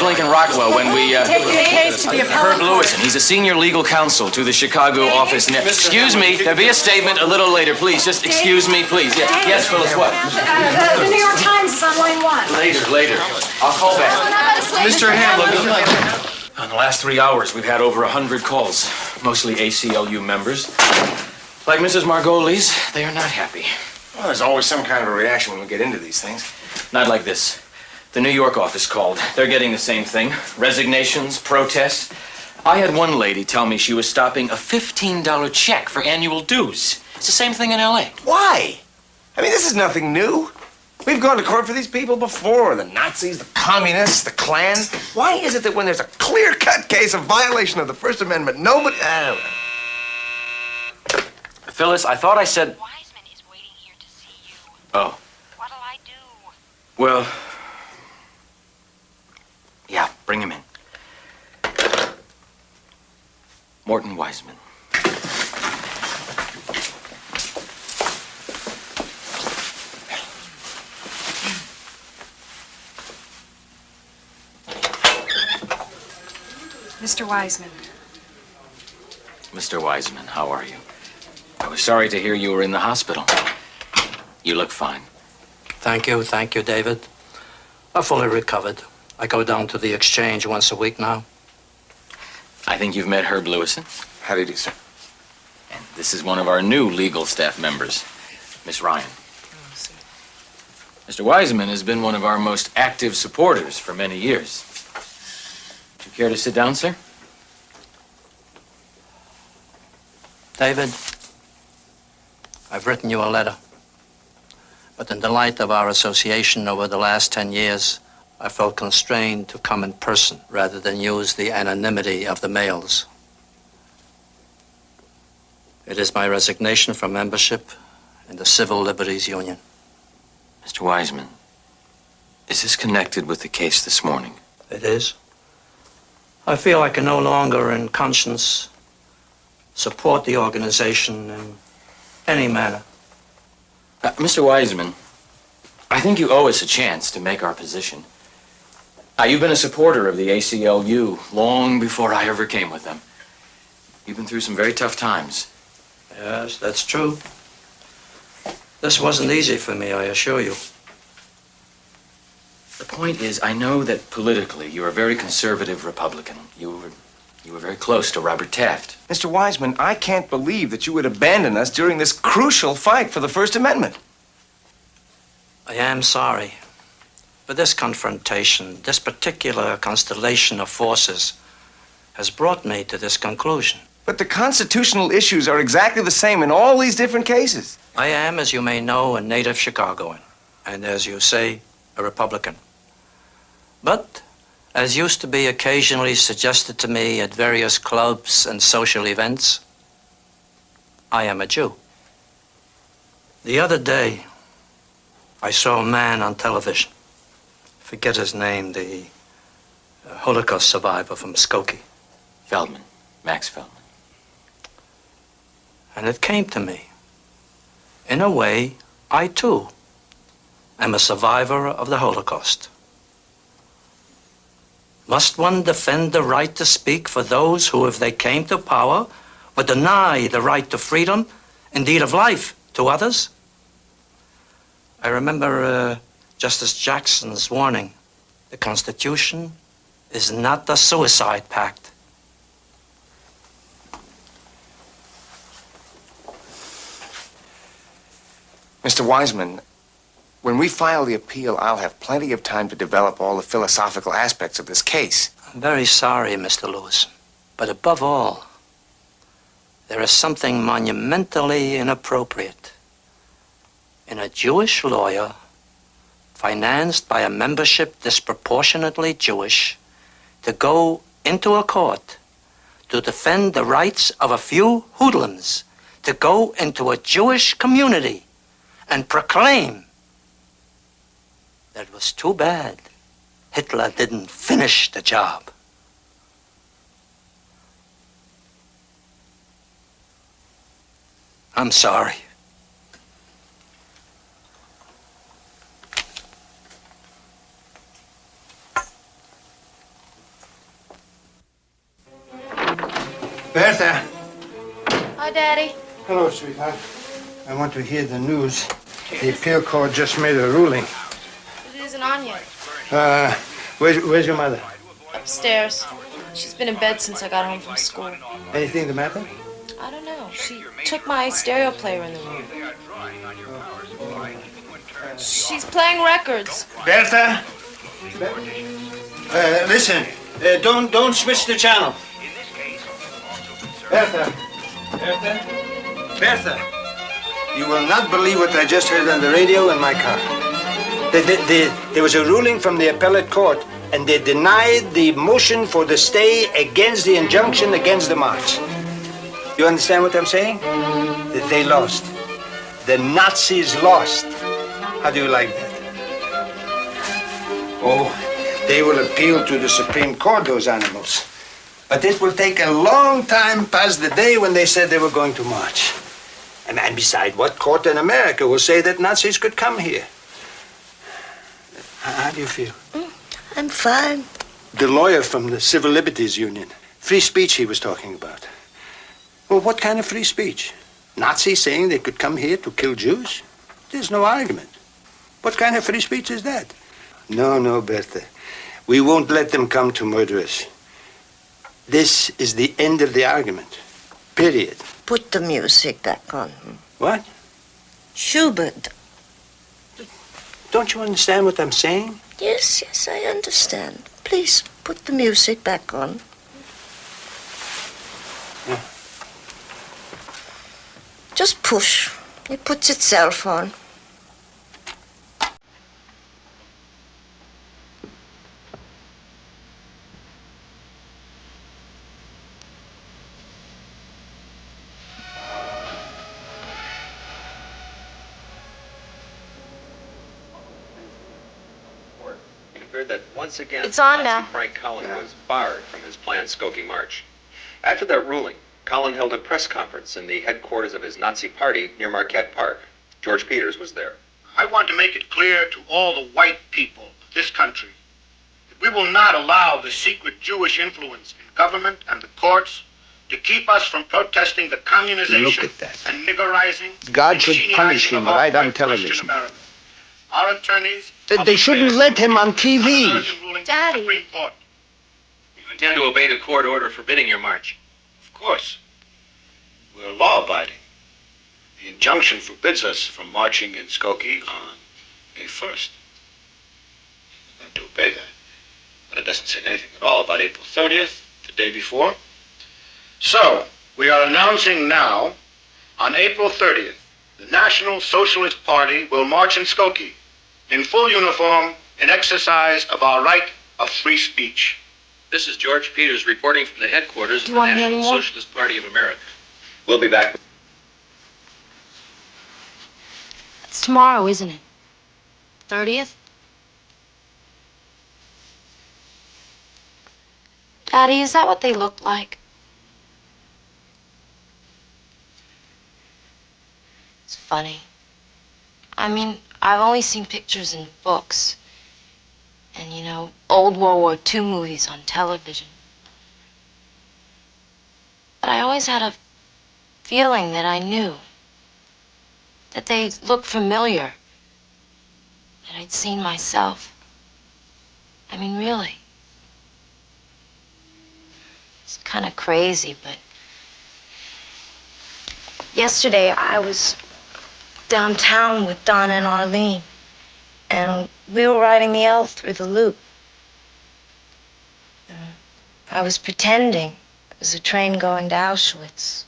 Lincoln Rockwell when we...
Take the case to the appellate
Herb Lewison. He's a senior legal counsel to the Chicago office. Excuse me, there'll be a statement a little later, please. Just excuse me, please. Yes, Phyllis, what?
The New York Times is on line 1.
Later. I'll call back.
Mr.
Hamlin. In the last 3 hours, we've had over 100 calls, mostly ACLU members. Like Mrs. Margolis, they are not happy.
Well, there's always some kind of a reaction when we get into these things.
Not like this. The New York office called. They're getting the same thing. Resignations, protests. I had one lady tell me she was stopping a $15 check for annual dues. It's the same thing in L.A.
Why? I mean, this is nothing new. We've gone to court for these people before. The Nazis, the communists, the Klan. Why is it that when there's a clear-cut case of violation of the First Amendment, nobody...
Phyllis, I thought I said...
Wiseman is waiting here to see you.
Oh.
What'll I do?
Well... Yeah, bring him in. Morton Wiseman.
Mr. Wiseman.
Mr. Wiseman, how are you? I was sorry to hear you were in the hospital. You look fine.
Thank you, David. I'm fully recovered. I go down to the exchange once a week now.
I think you've met Herb Lewison.
How do you do, sir?
And this is one of our new legal staff members, Miss Ryan. Mr. Wiseman has been one of our most active supporters for many years. Would you care to sit down, sir?
David, I've written you a letter. But in the light of our association over the last 10 years, I felt constrained to come in person rather than use the anonymity of the mails. It is my resignation from membership in the Civil Liberties Union.
Mr. Wiseman, is this connected with the case this morning?
It is. I feel I can no longer, in conscience, support the organization in any manner.
Mr. Wiseman, I think you owe us a chance to make our position. You've been a supporter of the ACLU long before I ever came with them. You've been through some very tough times.
Yes, that's true. This wasn't easy for me, I assure you.
The point is, I know that politically you're a very conservative Republican. You were very close to Robert Taft.
Mr. Wiseman, I can't believe that you would abandon us during this crucial fight for the First Amendment.
I am sorry. But this confrontation, this particular constellation of forces, has brought me to this conclusion.
But the constitutional issues are exactly the same in all these different cases.
I am, as you may know, a native Chicagoan, and as you say, a Republican. But, as used to be occasionally suggested to me at various clubs and social events, I am a Jew. The other day, I saw a man on television. Forget his name, the Holocaust survivor from Skokie.
Feldman, Max Feldman.
And it came to me. In a way, I too am a survivor of the Holocaust. Must one defend the right to speak for those who, if they came to power, would deny the right to freedom, indeed of life, to others? I remember Justice Jackson's warning. The Constitution is not a suicide pact.
Mr. Wiseman, when we file the appeal, I'll have plenty of time to develop all the philosophical aspects of this case.
I'm very sorry, Mr. Lewis. But above all, there is something monumentally inappropriate in a Jewish lawyer financed by a membership disproportionately Jewish to go into a court to defend the rights of a few hoodlums, to go into a Jewish community and proclaim that it was too bad Hitler didn't finish the job. I'm sorry.
Bertha.
Hi, Daddy.
Hello, sweetheart. I want to hear the news. The appeal court just made a ruling.
It isn't on yet.
Where's your mother?
Upstairs. She's been in bed since I got home from school.
Anything the matter?
I don't know. She took my stereo player in the room. She's playing records.
Bertha? Listen. Don't switch the channel. Bertha. Bertha. Bertha. You will not believe what I just heard on the radio in my car. There was a ruling from the appellate court, and they denied the motion for the stay against the injunction against the march. You understand what I'm saying? That they lost. The Nazis lost. How do you like that? Oh, they will appeal to the Supreme Court, those animals. But it will take a long time past the day when they said they were going to march. And besides, what court in America will say that Nazis could come here? How do you feel?
I'm fine.
The lawyer from the Civil Liberties Union. Free speech he was talking about. Well, what kind of free speech? Nazis saying they could come here to kill Jews? There's no argument. What kind of free speech is that? No, Bertha. We won't let them come to murder us. This is the end of the argument. Period.
Put the music back on.
What?
Schubert.
Don't you understand what I'm saying?
Yes, I understand. Please, put the music back on.
Yeah.
Just push. It puts itself on.
That once again,
It's on now.
Frank Collin was barred from his planned Skokie march. After that ruling, Collin held a press conference in the headquarters of his Nazi party near Marquette Park. George Peters was there.
I want to make it clear to all the white people of this country that we will not allow the secret Jewish influence in government and the courts to keep us from protesting the communization
Look at that.
and niggerizing.
God should punish him right on television.
Our attorneys...
They shouldn't let him on TV.
Daddy.
You intend to obey the court order forbidding your march?
Of course. We're law-abiding. The injunction forbids us from marching in Skokie on May 1st. We have to obey that. But it doesn't say anything at all about April 30th, the day before. So, we are announcing now, on April 30th, the National Socialist Party will march in Skokie in full uniform in exercise of our right of free speech.
This is George Peters reporting from the headquarters of
Do
the
you want to hear
National
any more?
Socialist Party of America. We'll be back.
It's tomorrow, isn't it? 30th? Daddy, is that what they look like? It's funny. I mean, I've only seen pictures in books. And, you know, old World War II movies on television. But I always had a feeling that I knew. That they looked familiar. That I'd seen myself. I mean, really. It's kind of crazy, but... Yesterday, I was downtown with Donna and Arlene. And we were riding the L through the loop. I was pretending it was a train going to Auschwitz.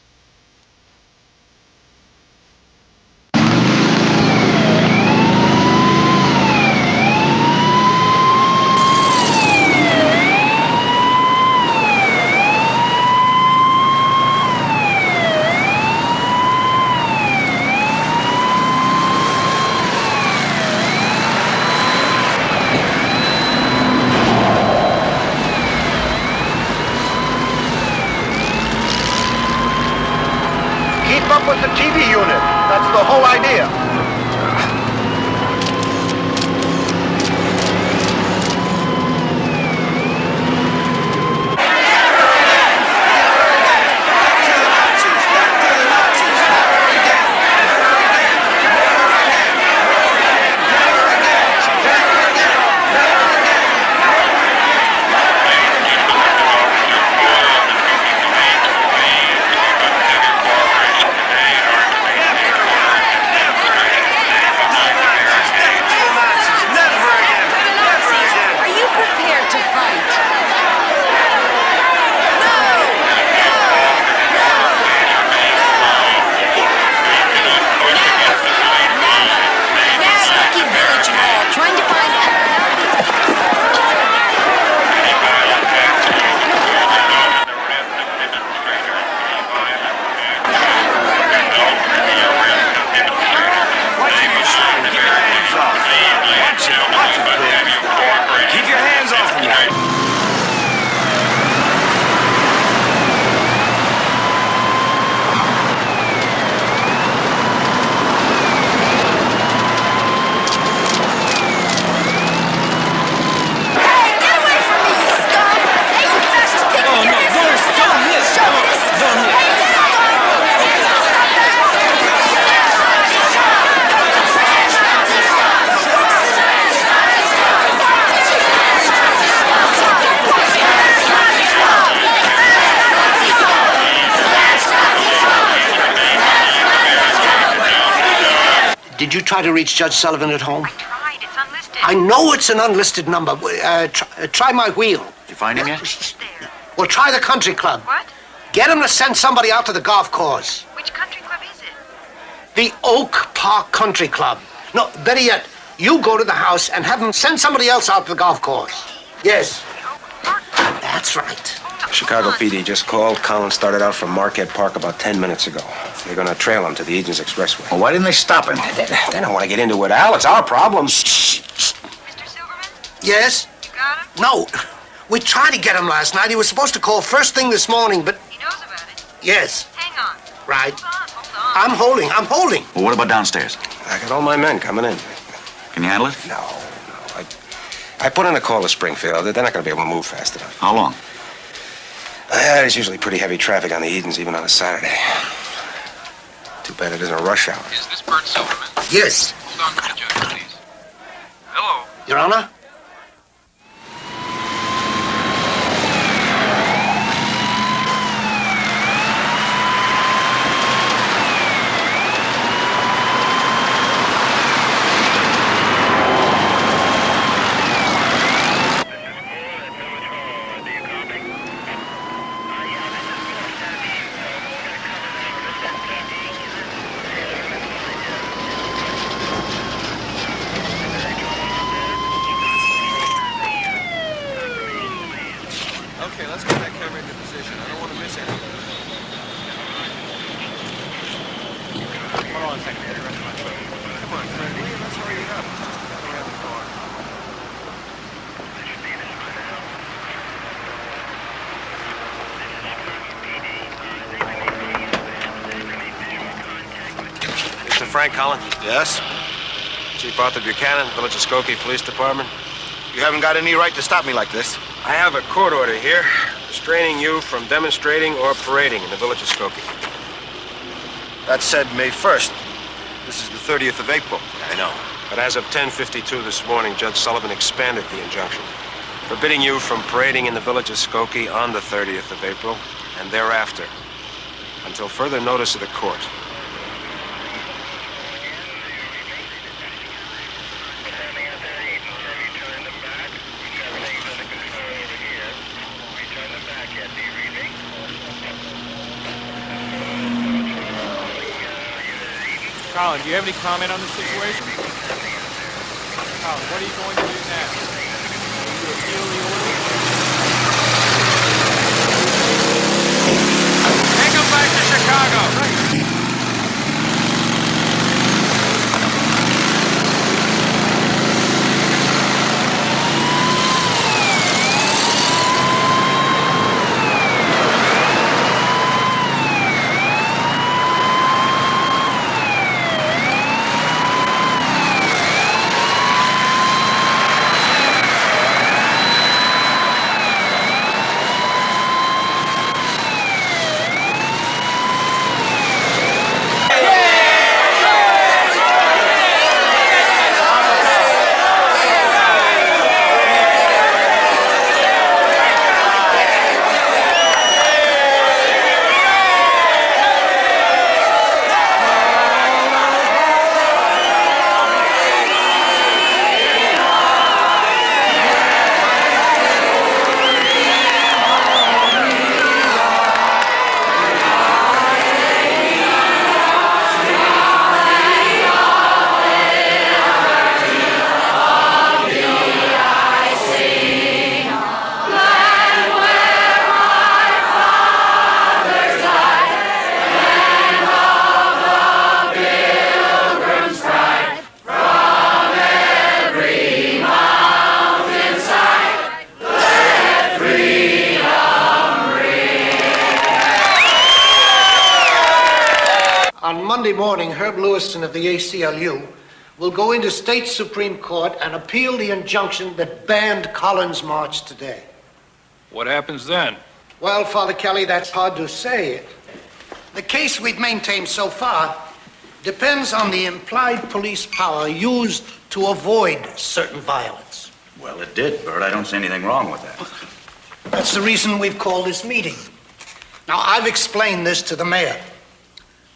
Keep up with the TV unit. That's the whole idea. Did you try to reach Judge Sullivan at home?
I tried. It's unlisted.
I know it's an unlisted number. Try my wheel.
Did you find him yet?
Well, try the country club.
What?
Get him to send somebody out to the golf course.
Which country club is it?
The Oak Park Country Club. No, better yet, you go to the house and have them send somebody else out to the golf course. Yes. That's right.
Chicago PD just called. Collins started out from Marquette Park about 10 minutes ago. They're going to trail him to the Eden's Expressway.
Well, why didn't they stop him?
They don't want to get into it, Al. It's our problem.
Yes?
You got him?
No. We tried to get him last night. He was supposed to call first thing this morning, but...
He knows about it.
Yes.
Hang on.
Right.
Hold on.
I'm holding.
Well, what about downstairs?
I got all my men coming in.
Can you handle it?
No. I put in a call to Springfield. They're not going to be able to move fast enough.
How long?
There's usually pretty heavy traffic on the Edens, even on a Saturday. Too bad it isn't a rush hour.
Is this Bert Silverman?
Yes.
Hold on to the judge, please. Hello.
Your Honor?
Okay, let's get that camera into position. I don't want to miss anything.
Hold on a second. I gotta rest my foot.
Come on, Fred. Let's hurry it up. We have the car. Mr. Frank Collins?
Yes?
Chief Arthur Buchanan, Village of Skokie Police Department.
You haven't got any right to stop me like this.
I have a court order here restraining you from demonstrating or parading in the Village of Skokie.
That said May 1st. This is the 30th of April.
I know. But as of 10:52 this morning, Judge Sullivan expanded the injunction, forbidding you from parading in the Village of Skokie on the 30th of April and thereafter, until further notice of the court.
Colin, do you have any comment on the situation? Colin, what are you going to do now? Will you appeal the order?
Take him back to Chicago.
On Monday morning, Herb Lewison of the ACLU will go into state Supreme Court and appeal the injunction that banned Collins' march today.
What happens then?
Well, Father Kelly, that's hard to say. The case we've maintained so far depends on the implied police power used to avoid certain violence.
Well, it did, Bert. I don't see anything wrong with that.
That's the reason we've called this meeting. Now, I've explained this to the mayor.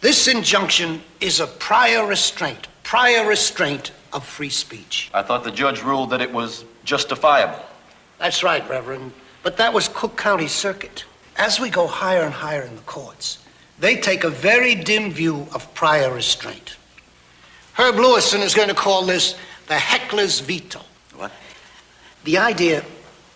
This injunction is a prior restraint, prior restraint of free speech.
I thought the judge ruled that it was justifiable.
That's right, Reverend. But that was Cook County Circuit. As we go higher and higher in the courts, they take a very dim view of prior restraint. Herb Lewison is going to call this the heckler's veto.
What?
The idea,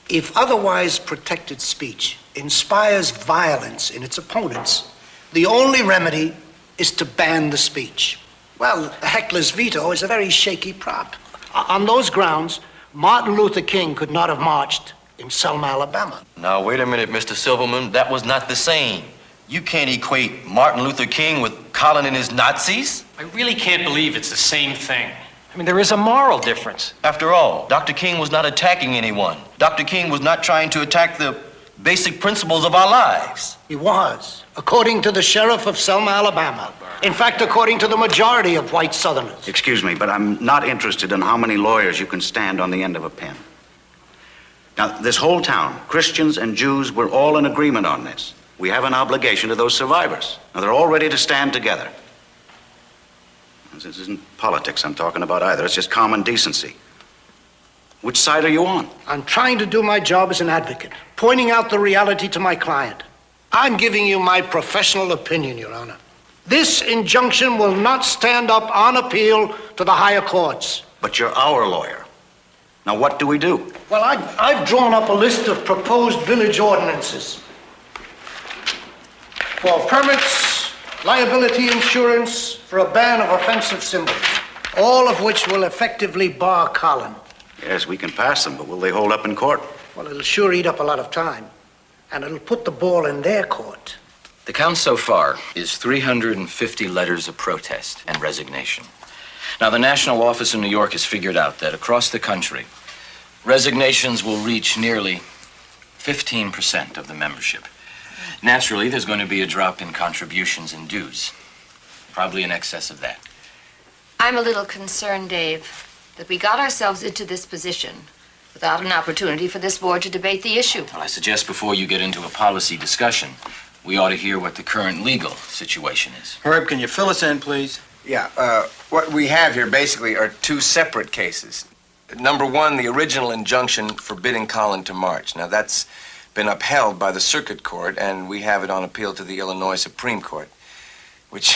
if otherwise protected speech inspires violence in its opponents, the only remedy is to ban the speech. Well, the heckler's veto is a very shaky prop. On those grounds, Martin Luther King could not have marched in Selma, Alabama.
Now, wait a minute, Mr. Silverman. That was not the same. You can't equate Martin Luther King with Colin and his Nazis.
I really can't believe it's the same thing. I mean, there is a moral difference.
After all, Dr. King was not attacking anyone. Dr. King was not trying to attack the basic principles of our lives.
He was, according to the sheriff of Selma, Alabama. In fact, according to the majority of white Southerners.
Excuse me, but I'm not interested in how many lawyers you can stand on the end of a pen. Now, this whole town, Christians and Jews, we're all in agreement on this. We have an obligation to those survivors. Now, they're all ready to stand together. This isn't politics I'm talking about either. It's just common decency. Which side are you on?
I'm trying to do my job as an advocate, pointing out the reality to my client. I'm giving you my professional opinion, Your Honor. This injunction will not stand up on appeal to the higher courts.
But you're our lawyer. Now, what do we do?
Well, I've drawn up a list of proposed village ordinances for permits, liability insurance, for a ban of offensive symbols, all of which will effectively bar Colin.
Yes, we can pass them, but will they hold up in court?
Well, it'll sure eat up a lot of time, and it'll put the ball in their court.
The count so far is 350 letters of protest and resignation. Now, the national office in New York has figured out that across the country, resignations will reach nearly 15% of the membership. Naturally, there's going to be a drop in contributions and dues, probably in excess of that.
I'm a little concerned, Dave, that we got ourselves into this position without an opportunity for this board to debate the issue.
Well, I suggest before you get into a policy discussion, we ought to hear what the current legal situation is.
Herb, can you fill us in, please?
Yeah, what we have here basically are two separate cases. Number one, the original injunction forbidding Colin to march. Now, that's been upheld by the circuit court, and we have it on appeal to the Illinois Supreme Court, which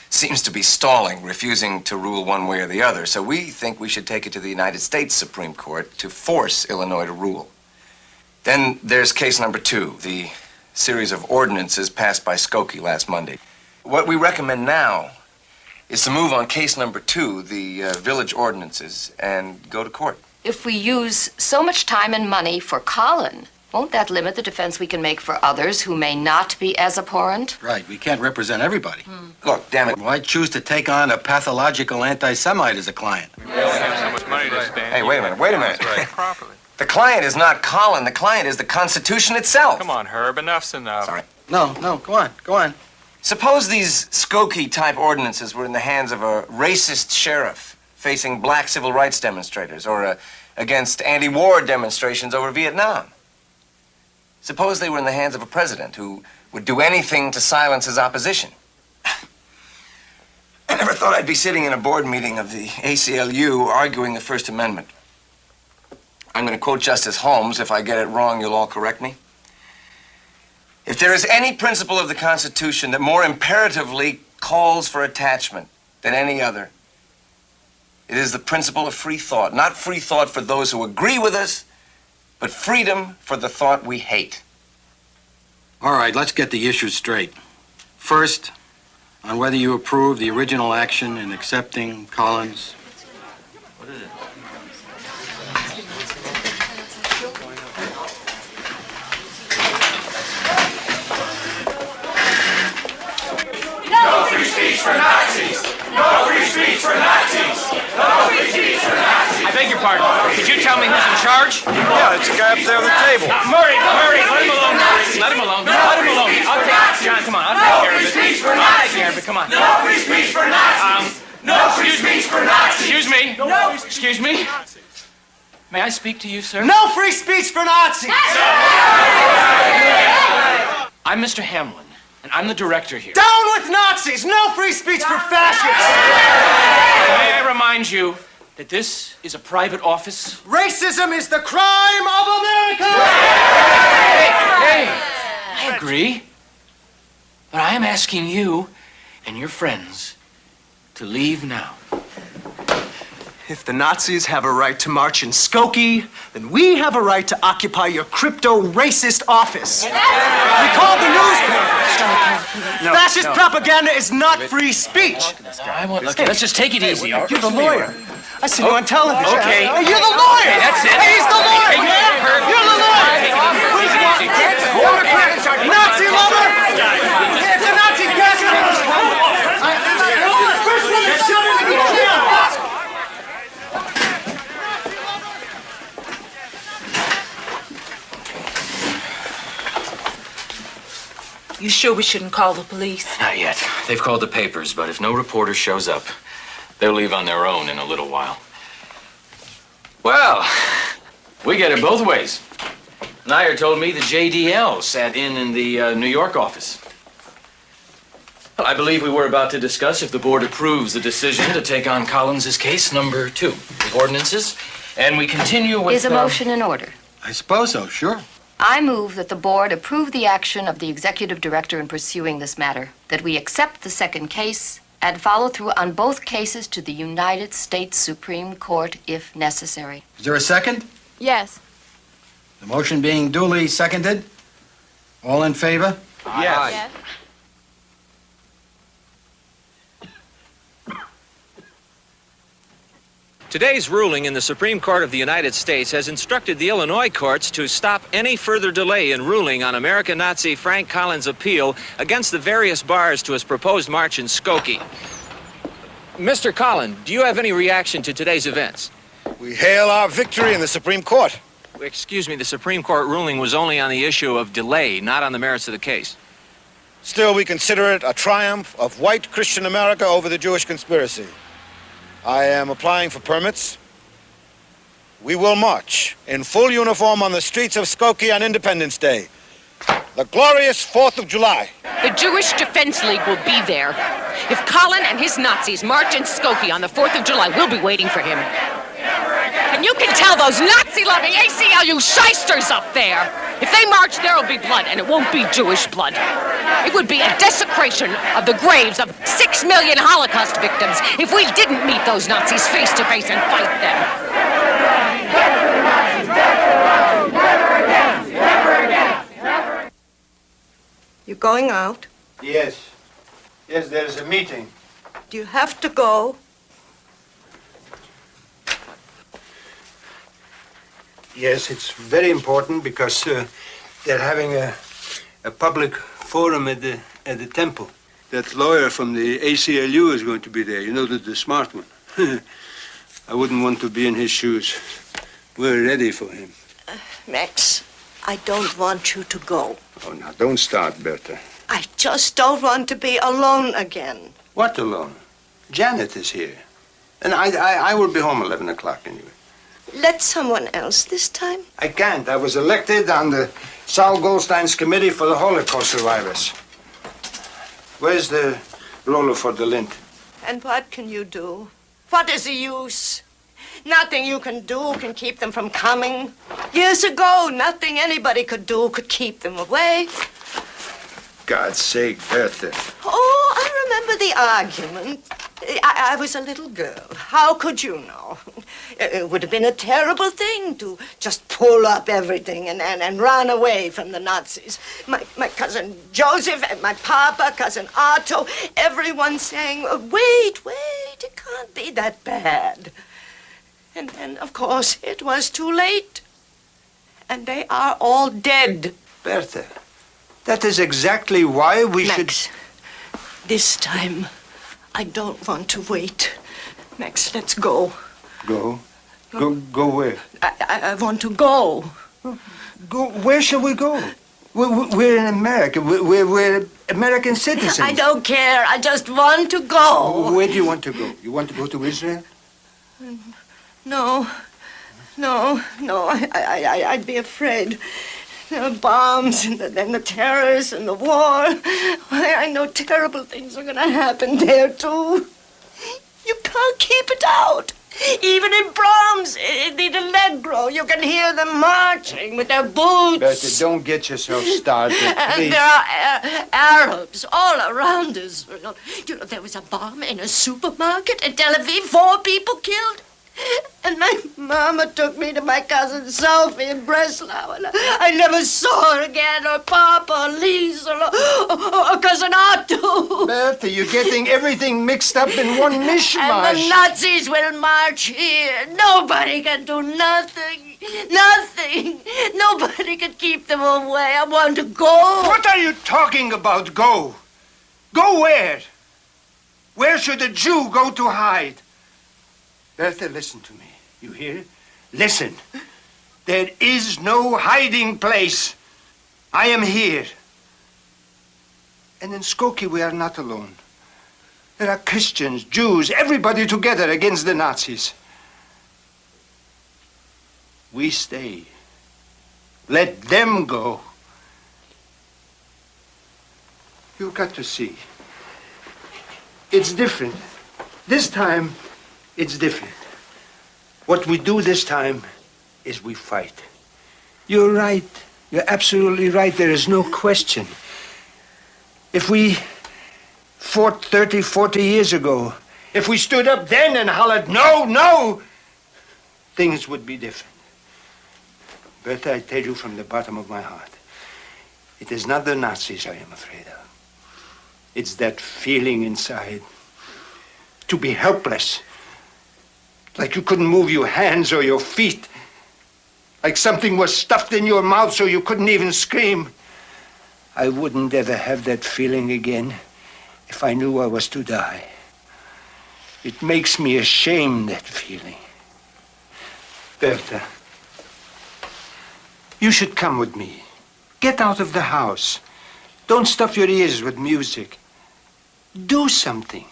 seems to be stalling, refusing to rule one way or the other. So we think we should take it to the United States Supreme Court to force Illinois to rule. Then there's case number two, the series of ordinances passed by Skokie last Monday. What we recommend now is to move on case number two, the village ordinances, and go to court.
If we use so much time and money for Colin, won't that limit the defense we can make for others who may not be as abhorrent?
Right, we can't represent everybody.
Look, damn it.
Why choose to take on a pathological anti-Semite as a client?
We only have so much money to spend.
Hey, wait a minute.
Properly.
The client is not Colin. The client is the Constitution itself.
Come on, Herb. Enough's enough.
Sorry.
No, go on.
Suppose these Skokie-type ordinances were in the hands of a racist sheriff facing black civil rights demonstrators or against anti-war demonstrations over Vietnam. Suppose they were in the hands of a president who would do anything to silence his opposition. I never thought I'd be sitting in a board meeting of the ACLU arguing the First Amendment. I'm going to quote Justice Holmes. If I get it wrong, you'll all correct me. If there is any principle of the Constitution that more imperatively calls for attachment than any other, it is the principle of free thought. Not free thought for those who agree with us, but freedom for the thought we hate.
All right, let's get the issues straight. First, on whether you approve the original action in accepting Colin's... What is it?
No free speech for Nazis! No free speech for Nazis! No free speech for Nazis!
I beg your pardon. Could you tell me who's in charge?
Yeah, it's a guy up there on the table.
Murray, let him alone. Let him alone. I'll take it. John, come on. I'll take care of it.
No free speech for Nazis!
Herbert, come on.
No free speech for Nazis! No free speech for Nazis!
Excuse me. May I speak to you, sir?
No free speech for Nazis!
I'm Mr. Hamlin, and I'm the director here.
Down with Nazis! No free speech for fascists!
May I
remind you that this is a private office.
Racism is the crime of America!
Hey, I agree. But I am asking you and your friends to leave now.
If the Nazis have a right to march in Skokie, then we have a right to occupy your crypto-racist office. We call the newspapers. Fascist propaganda is not free speech.
Okay, let's just take it easy.
You're the lawyer. I see you on television.
Okay.
Hey, you're the lawyer.
Okay, that's it.
Hey, he's the lawyer,
Hey,
man.
Herb.
You're the lawyer. Nazi lover. It's a Nazi gas
You sure we shouldn't call the police?
Not yet. They've called the papers, but if no reporter shows up, they'll leave on their own in a little while. Well, we get it both ways. Reiner told me the JDL sat in the New York office. Well, I believe we were about to discuss if the board approves the decision to take on Collins's case number 2, the ordinances, and we continue with...
Is a motion in order?
I suppose so, sure.
I move that the board approve the action of the executive director in pursuing this matter, that we accept the second case and follow through on both cases to the United States Supreme Court if necessary.
Is there a second?
Yes.
The motion being duly seconded. All in favor?
Yes.
Today's ruling in the Supreme Court of the United States has instructed the Illinois courts to stop any further delay in ruling on American Nazi Frank Collins' appeal against the various bars to his proposed march in Skokie. Mr. Collins, do you have any reaction to today's events?
We hail our victory in the Supreme Court.
Excuse me, the Supreme Court ruling was only on the issue of delay, not on the merits of the case.
Still, we consider it a triumph of white Christian America over the Jewish conspiracy. I am applying for permits. We will march in full uniform on the streets of Skokie on Independence Day, the glorious 4th of July.
The Jewish Defense League will be there. If Colin and his Nazis march in Skokie on the 4th of July, we'll be waiting for him. And you can tell those Nazi-loving ACLU shysters up there. If they march, there'll be blood, and it won't be Jewish blood. It would be a desecration of the graves of 6 million Holocaust victims if we didn't meet those Nazis face to face and fight them.
You going out?
Yes. Yes, there's a meeting.
Do you have to go?
Yes, it's very important because they're having a public forum at the temple. That lawyer from the ACLU is going to be there. You know, the smart one. I wouldn't want to be in his shoes. We're ready for him.
Max, I don't want you to go.
Oh, now, don't start, Bertha.
I just don't want to be alone again.
What alone? Janet is here. And I will be home 11 o'clock anyway.
Let someone else this time.
I can't. I was elected on the Saul Goldstein's committee for the Holocaust survivors. Where's the roller for the lint?
And what can you do? What is the use? Nothing you can do can keep them from coming. Years ago, nothing anybody could do could keep them away.
God's sake, Bertha.
Oh, I remember the argument. I was a little girl. How could you know? It would have been a terrible thing to just pull up everything and run away from the Nazis. My cousin Joseph and my papa, cousin Otto, everyone saying, wait, it can't be that bad. And then, of course, it was too late. And they are all dead.
Bertha, that is exactly why we
Max, this time, I don't want to wait. Max, let's go.
Go? Go where?
I want to go.
Go? Where shall we go? We're in America. We're American citizens.
I don't care. I just want to go.
Where do you want to go? You want to go to Israel?
No. I'd be afraid. There are bombs and then the terrorists and the war. I know terrible things are going to happen there, too. You can't keep it out. Even in Brahms, in the Allegro, you can hear them marching with their boots.
Bertha, don't get yourself started, please.
And there are Arabs all around us. You know, there was a bomb in a supermarket in Tel Aviv, 4 people killed. And my mama took me to my cousin Sophie in Breslau, and I never saw her again, or Papa, or Lisa, or cousin Otto.
Bertha, you're getting everything mixed up in one mishmash.
And the Nazis will march here. Nobody can do nothing. Nothing. Nobody can keep them away. I want to go.
What are you talking about, go? Go where? Where should a Jew go to hide? Bertha, listen to me. You hear? Listen. There is no hiding place. I am here. And in Skokie, we are not alone. There are Christians, Jews, everybody together against the Nazis. We stay. Let them go. You've got to see. It's different. This time, it's different. What we do this time is we fight. You're right. You're absolutely right. There is no question. If we fought 30, 40 years ago, if we stood up then and hollered, no, no, things would be different. Bertha, I tell you from the bottom of my heart, it is not the Nazis I am afraid of. It's that feeling inside to be helpless. Like you couldn't move your hands or your feet. Like something was stuffed in your mouth so you couldn't even scream. I wouldn't ever have that feeling again if I knew I was to die. It makes me ashamed, that feeling. Bertha, you should come with me. Get out of the house. Don't stuff your ears with music. Do something.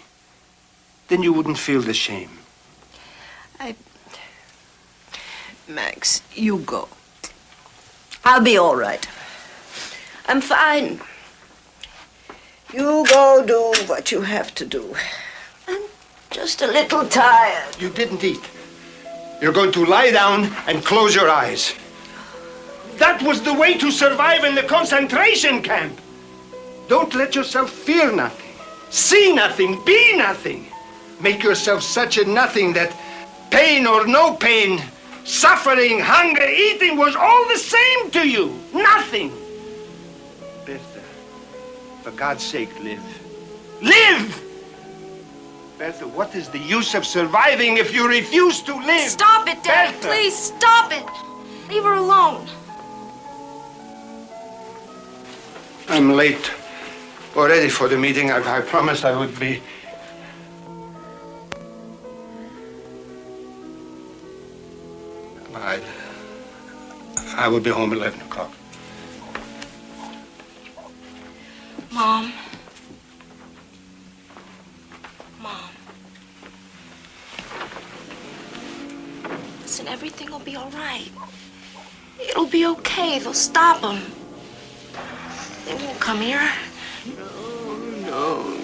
Then you wouldn't feel the shame.
Max, you go. I'll be all right. I'm fine. You go do what you have to do. I'm just a little tired.
You didn't eat. You're going to lie down and close your eyes. That was the way to survive in the concentration camp. Don't let yourself fear nothing. See nothing. Be nothing. Make yourself such a nothing that pain or no pain, suffering, hunger, eating was all the same to you. Nothing. Bertha, for God's sake, live. Live! Bertha, what is the use of surviving if you refuse to live?
Stop it, Dad.
Bertha.
Please, stop it. Leave her alone.
I'm late already for the meeting. I promised I would be. I will be home at 11 o'clock.
Mom. Mom. Listen, everything will be all right. It'll be okay. They'll stop them. They won't come here.
No.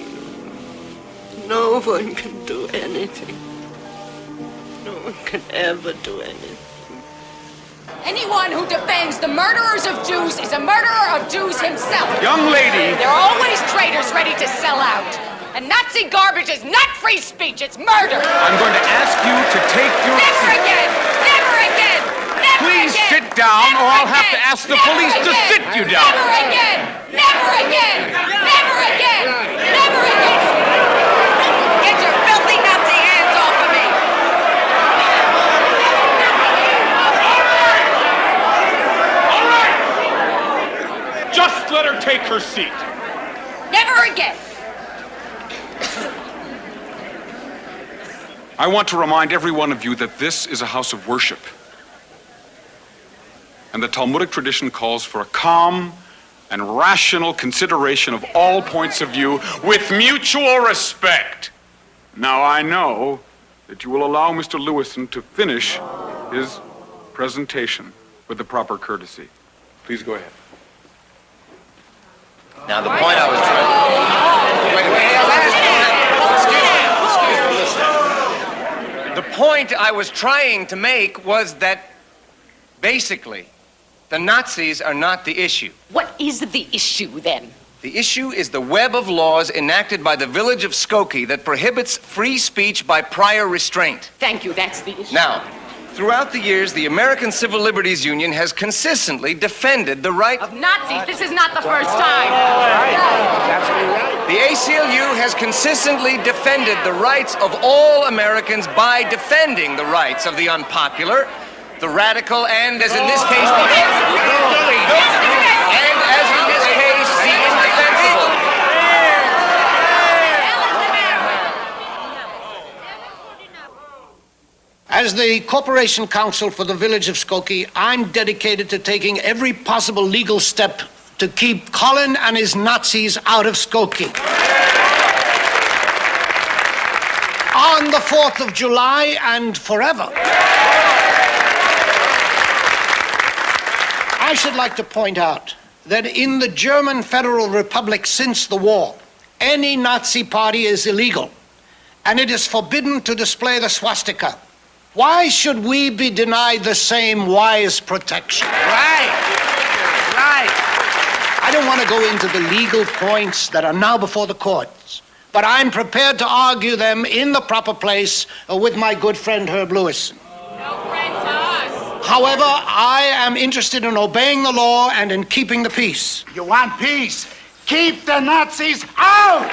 No one can do anything. No one can ever do anything.
Anyone who defends the murderers of Jews is a murderer of Jews himself.
Young lady.
There are always traitors ready to sell out. And Nazi garbage is not free speech, it's murder.
I'm going to ask you to take your
Never
seat.
again! Never again! Never
Please
again!
sit down,
Never
or I'll have to
again!
ask the
Never
police to
again!
sit you down.
Never again! Never again! Never again! Never again! Get your filthy Nazi hands off of me!
Just let her take her seat.
Never again!
I want to remind every one of you that this is a house of worship. And the Talmudic tradition calls for a calm and rational consideration of all points of view with mutual respect. Now, I know that you will allow Mr. Lewison to finish his presentation with the proper courtesy. Please go ahead.
Now, the point I was trying to... Wait, excuse me, listen. point I was trying to make was that, basically, the Nazis are not the issue.
What is the issue, then?
The issue is the web of laws enacted by the village of Skokie that prohibits free speech by prior restraint.
Thank you, that's the issue.
Now, throughout the years, the American Civil Liberties Union has consistently defended the right
of Nazis. This is not the first time.
The ACLU has consistently defended the rights of all Americans by defending the rights of the unpopular, the radical, and, as in this case, the indefensible.
As the Corporation Counsel for the village of Skokie, I'm dedicated to taking every possible legal step to keep Colin and his Nazis out of Skokie. On the 4th of July and forever. I should like to point out that in the German Federal Republic since the war, any Nazi party is illegal, and it is forbidden to display the swastika. Why should we be denied the same wise protection? Right. I don't want to go into the legal points that are now before the courts, but I'm prepared to argue them in the proper place with my good friend Herb Lewis. However, I am interested in obeying the law and in keeping the peace.
You want peace? Keep the Nazis out!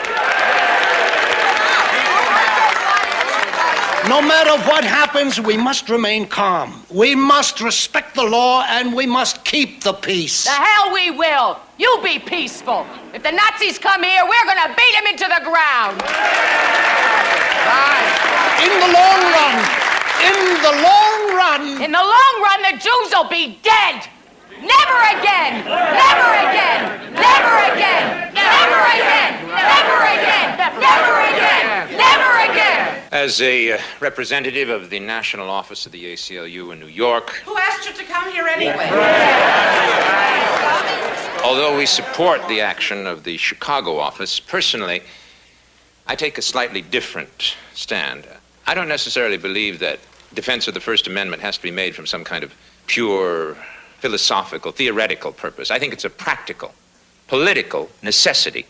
No matter what happens, we must remain calm. We must respect the law and we must keep the peace.
The hell we will! You be peaceful. If the Nazis come here, we're gonna beat them into the ground.
In the long run,
In the long run, the Jews will be dead. Never again! Never again! Never again! Never again! Never again! Never again! Never again!
As a representative of the National Office of the ACLU in New York,
Who asked you to come here anyway?
although we support the action of the Chicago office, personally, I take a slightly different stand. I don't necessarily believe that defense of the First Amendment has to be made from some kind of pure philosophical, theoretical purpose. I think it's a practical, political necessity.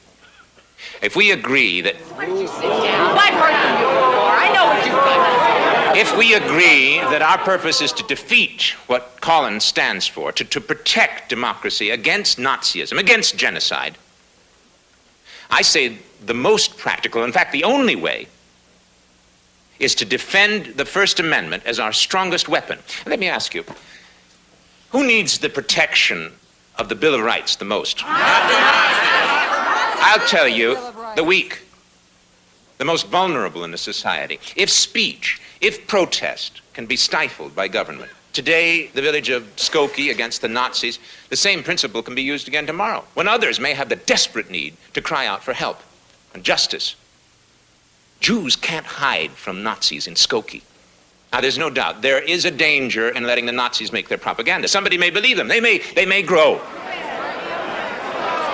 If we agree that...
Why don't you sit down? I've heard from you before. I know what you've done.
If we agree that our purpose is to defeat what Colin stands for, to protect democracy against Nazism, against genocide, I say the most practical, in fact, the only way, is to defend the First Amendment as our strongest weapon. Let me ask you, who needs the protection of the Bill of Rights the most? I'll tell you, the weak, the most vulnerable in the society. If speech, if protest can be stifled by government, today, the village of Skokie against the Nazis, the same principle can be used again tomorrow, when others may have the desperate need to cry out for help and justice. Jews can't hide from Nazis in Skokie. Now, there's no doubt there is a danger in letting the Nazis make their propaganda. Somebody may believe them. They may grow.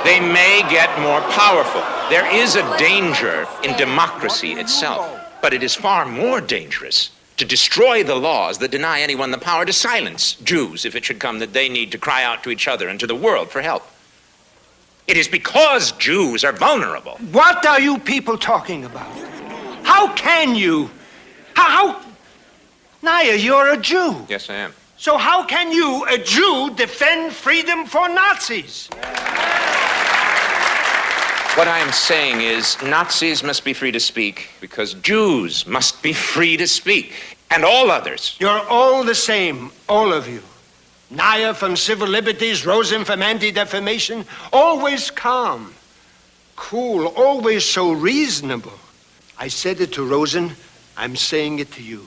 They may get more powerful. There is a danger in democracy itself, but it is far more dangerous to destroy the laws that deny anyone the power to silence Jews if it should come that they need to cry out to each other and to the world for help. It is because Jews are vulnerable.
What are you people talking about? How can you? How? Naya, you're a Jew.
Yes, I am.
So how can you, a Jew, defend freedom for Nazis?
What I am saying is Nazis must be free to speak because Jews must be free to speak, and all others.
You're all the same, all of you. Naya from Civil Liberties, Rosen from Anti-Defamation, always calm, cool, always so reasonable. I said it to Rosen, I'm saying it to you.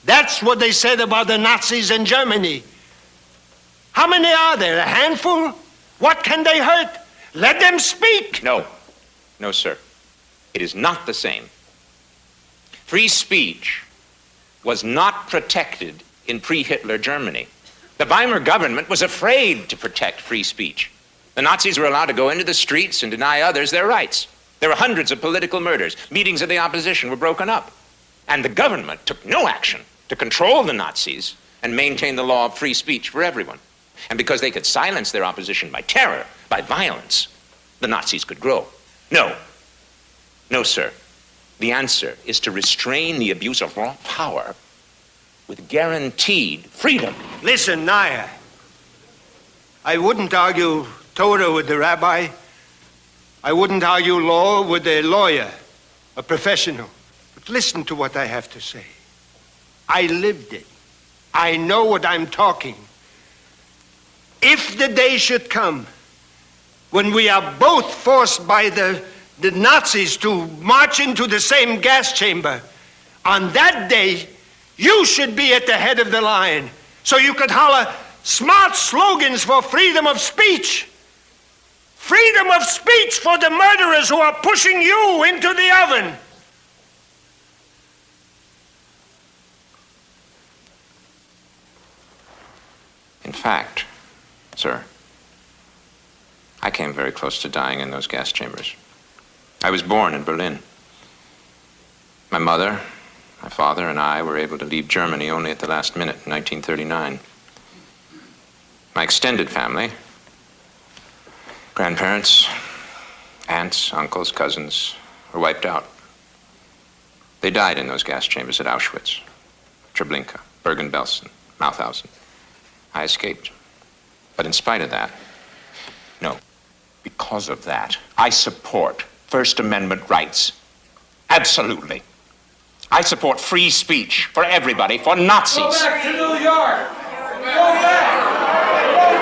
That's what they said about the Nazis in Germany. How many are there? A handful? What can they hurt? Let them speak.
No, sir. It is not the same. Free speech was not protected in pre-Hitler Germany. The Weimar government was afraid to protect free speech. The Nazis were allowed to go into the streets and deny others their rights. There were hundreds of political murders. Meetings of the opposition were broken up. And the government took no action to control the Nazis and maintain the law of free speech for everyone. And because they could silence their opposition by terror, by violence, the Nazis could grow. No. No, sir. The answer is to restrain the abuse of raw power with guaranteed freedom.
Listen, Naya. I wouldn't argue Torah with the rabbi. I wouldn't argue law with a lawyer, a professional. But listen to what I have to say. I lived it. I know what I'm talking. If the day should come when we are both forced by the Nazis to march into the same gas chamber, on that day, you should be at the head of the line so you could holler smart slogans for freedom of speech. Freedom of speech for the murderers who are pushing you into the oven.
In fact, sir, I came very close to dying in those gas chambers. I was born in Berlin. My mother, my father, and I were able to leave Germany only at the last minute in 1939. My extended family, grandparents, aunts, uncles, cousins, were wiped out. They died in those gas chambers at Auschwitz, Treblinka, Bergen-Belsen, Mauthausen. I escaped. But in spite of that, no, because of that, I support First Amendment rights. Absolutely. I support free speech for everybody, for Nazis.
Go back to New York. Go back.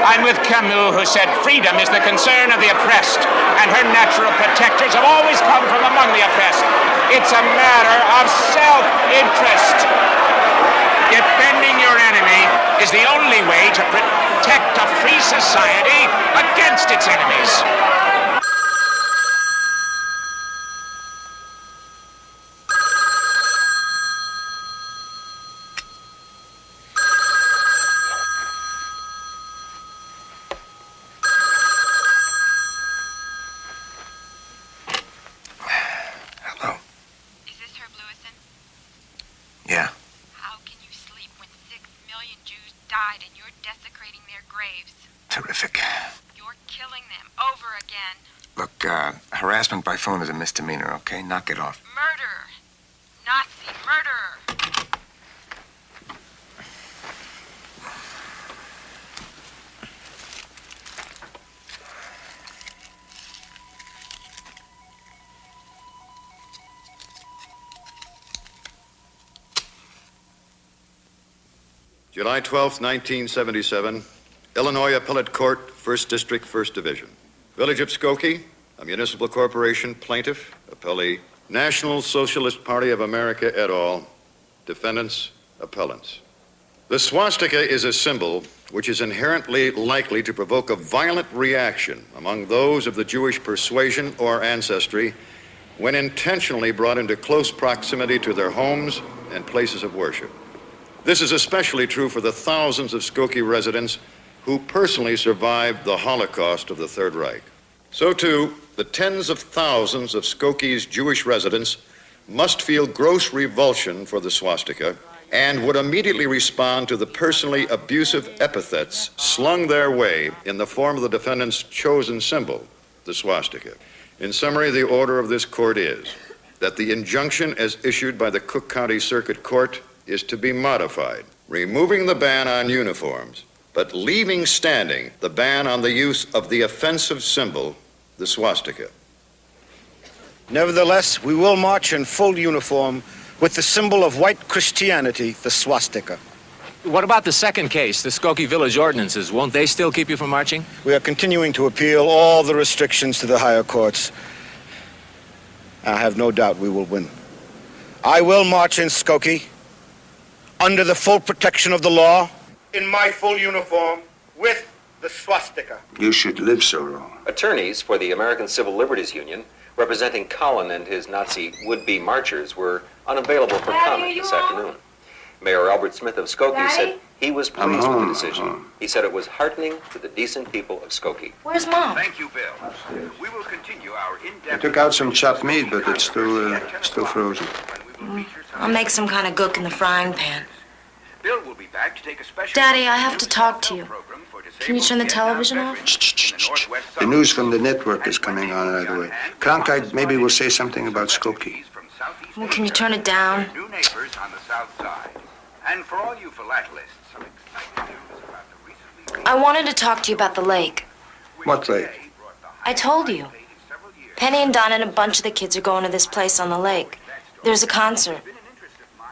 I'm with Camus, who said freedom is the concern of the oppressed, and her natural protectors have always come from among the oppressed. It's a matter of self-interest. Defending your enemy is the only way to protect a free society against its enemies.
Terrific.
You're killing them over again.
Look, harassment by phone is a misdemeanor, okay? Knock it off.
Murder. Nazi murderer.
July 12th, 1977, Illinois Appellate Court, 1st District, 1st Division. Village of Skokie, a municipal corporation plaintiff, appellee. National Socialist Party of America et al., defendants, appellants. The swastika is a symbol which is inherently likely to provoke a violent reaction among those of the Jewish persuasion or ancestry when intentionally brought into close proximity to their homes and places of worship. This is especially true for the thousands of Skokie residents who personally survived the Holocaust of the Third Reich. So too, the tens of thousands of Skokie's Jewish residents must feel gross revulsion for the swastika and would immediately respond to the personally abusive epithets slung their way in the form of the defendant's chosen symbol, the swastika. In summary, the order of this court is that the injunction as issued by the Cook County Circuit Court is to be modified, removing the ban on uniforms, but leaving standing the ban on the use of the offensive symbol, the swastika.
Nevertheless, we will march in full uniform with the symbol of white Christianity, the swastika.
What about the second case, the Skokie Village ordinances? Won't they still keep you from marching?
We are continuing to appeal all the restrictions to the higher courts. I have no doubt we will win. I will march in Skokie under the full protection of the law, in my full uniform, with the swastika.
You should live so long.
Attorneys for the American Civil Liberties Union, representing Colin and his Nazi would-be marchers, were unavailable for comment this afternoon. Mayor Albert Smith of Skokie said he was pleased with the decision. He said it was heartening to the decent people of Skokie.
Where's Mom?
Thank you, Bill. We will continue our in-depth...
I took out some chopped meat, but it's still frozen.
I'll make some kind of gook in the frying pan. Bill will be back to take a special... Daddy, I have to talk to you. Can you turn the television off?
The news from the network is coming on right away. Cronkite maybe will say something about Skokie.
Well, can you turn it down?
New neighbors on the south side. And for all you philatelists, some exciting news about the recently...
I wanted to talk to you about the lake.
What lake?
I told you. Penny and Donna and a bunch of the kids are going to this place on the lake. There's a concert.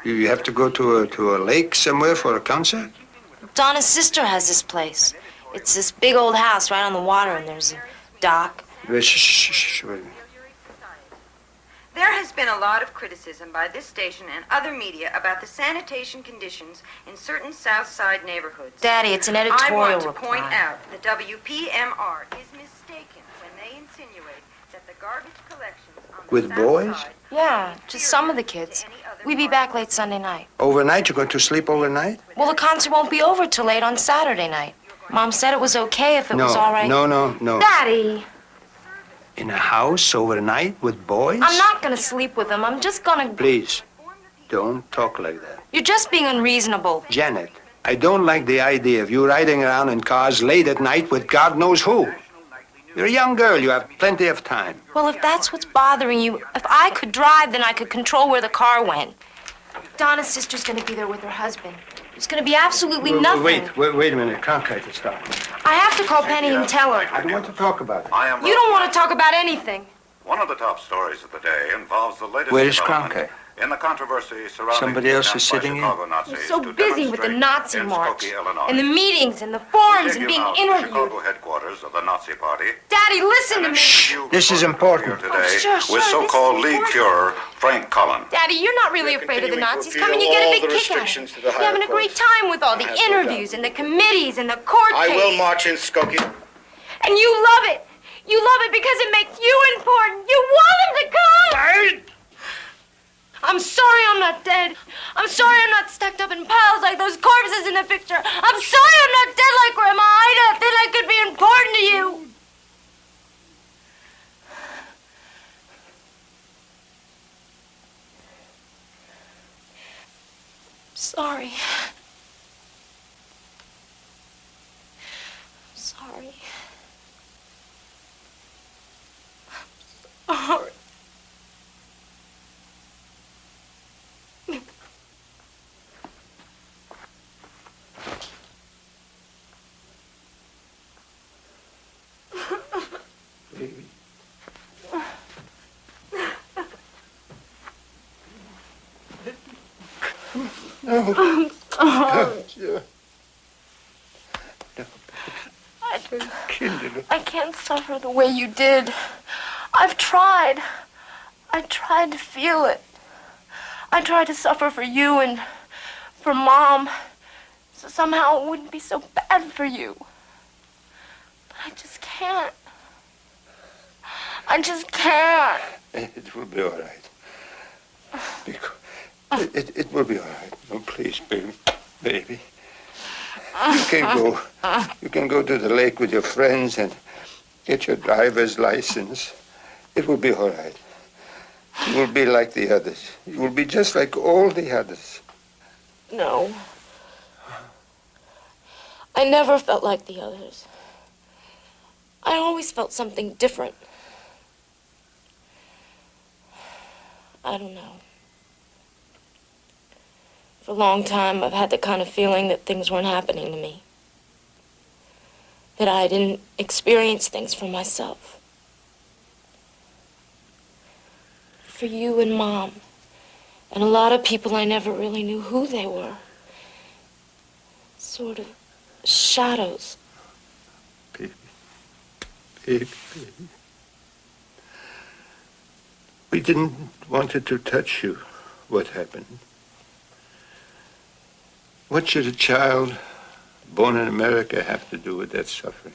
You have to go to a lake somewhere for a concert?
Donna's sister has this place. It's this big old house right on the water, and there's a dock.
Shh, wait a minute.
There has been a lot of criticism by this station and other media about the sanitation conditions in certain South Side neighborhoods.
Daddy, it's an editorial
I want to
reply.
point out the WPMR is mistaken when they insinuate that the garbage collections on the
With
South
boys?
Side...
Yeah, just some of the kids. We'll be back late Sunday night.
Overnight? You're going to sleep overnight?
Well, the concert won't be over till late on Saturday night. Mom said it was okay if it was all right.
No.
Daddy!
In a house overnight with boys?
I'm not gonna sleep with them. I'm just gonna...
Please, don't talk like that.
You're just being unreasonable.
Janet, I don't like the idea of you riding around in cars late at night with God knows who. You're a young girl. You have plenty of time.
Well, if that's what's bothering you, if I could drive, then I could control where the car went. Donna's sister's gonna be there with her husband. There's gonna be absolutely nothing.
Wait a minute. Cronkite, stop.
I have to call Penny and tell her.
I don't want to talk about it.
You don't want to talk about anything.
One of the top stories of the day involves the latest
Where is
development
Cronkite?
in the controversy surrounding
Somebody else is sitting here?
You're so busy with the Nazi
in
march,
Skokie, Illinois.
and the meetings, and the forums,
We
and
take you
being
now to
interviewed.
Chicago headquarters of the Nazi Party.
Daddy, listen to me.
This is important.
Today
sure,
with
this is
so-called league Führer Frank Cullen.
Daddy, you're not really afraid of the Nazis. Come and you get a big kick out of it. You're having a great time with all the interviews and the committees and the court
I
cases.
will march in Skokie.
And you love it. You love it because it makes you important. You want him to come. I'm sorry I'm not dead. I'm sorry I'm not stacked up in piles like those corpses in the picture. I'm sorry I'm not dead like Grandma Ida. Then I could be important to you. Sorry. Sorry. Sorry.
Baby. No.
I can't suffer the way you did. I've tried. I tried to feel it. I tried to suffer for you and for Mom, so somehow it wouldn't be so bad for you. But I just can't. I just can't.
It will be all right. It will be all right. No, please, baby. You can go to the lake with your friends and get your driver's license. It will be all right. You will be like the others. You will be just like all the others.
No. I never felt like the others. I always felt something different. I don't know. For a long time, I've had the kind of feeling that things weren't happening to me. That I didn't experience things for myself. For you and Mom, and a lot of people I never really knew who they were. Sort of shadows.
Baby. We didn't want it to touch you, what happened. What should a child born in America have to do with that suffering?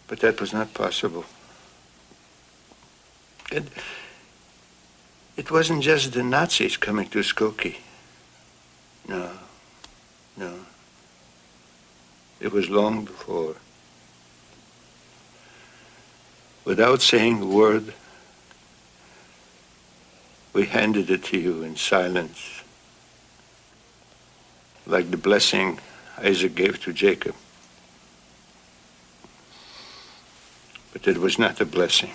But that was not possible. And it wasn't just the Nazis coming to Skokie. No. It was long before. Without saying a word, we handed it to you in silence. like the blessing Isaac gave to Jacob. But it was not a blessing.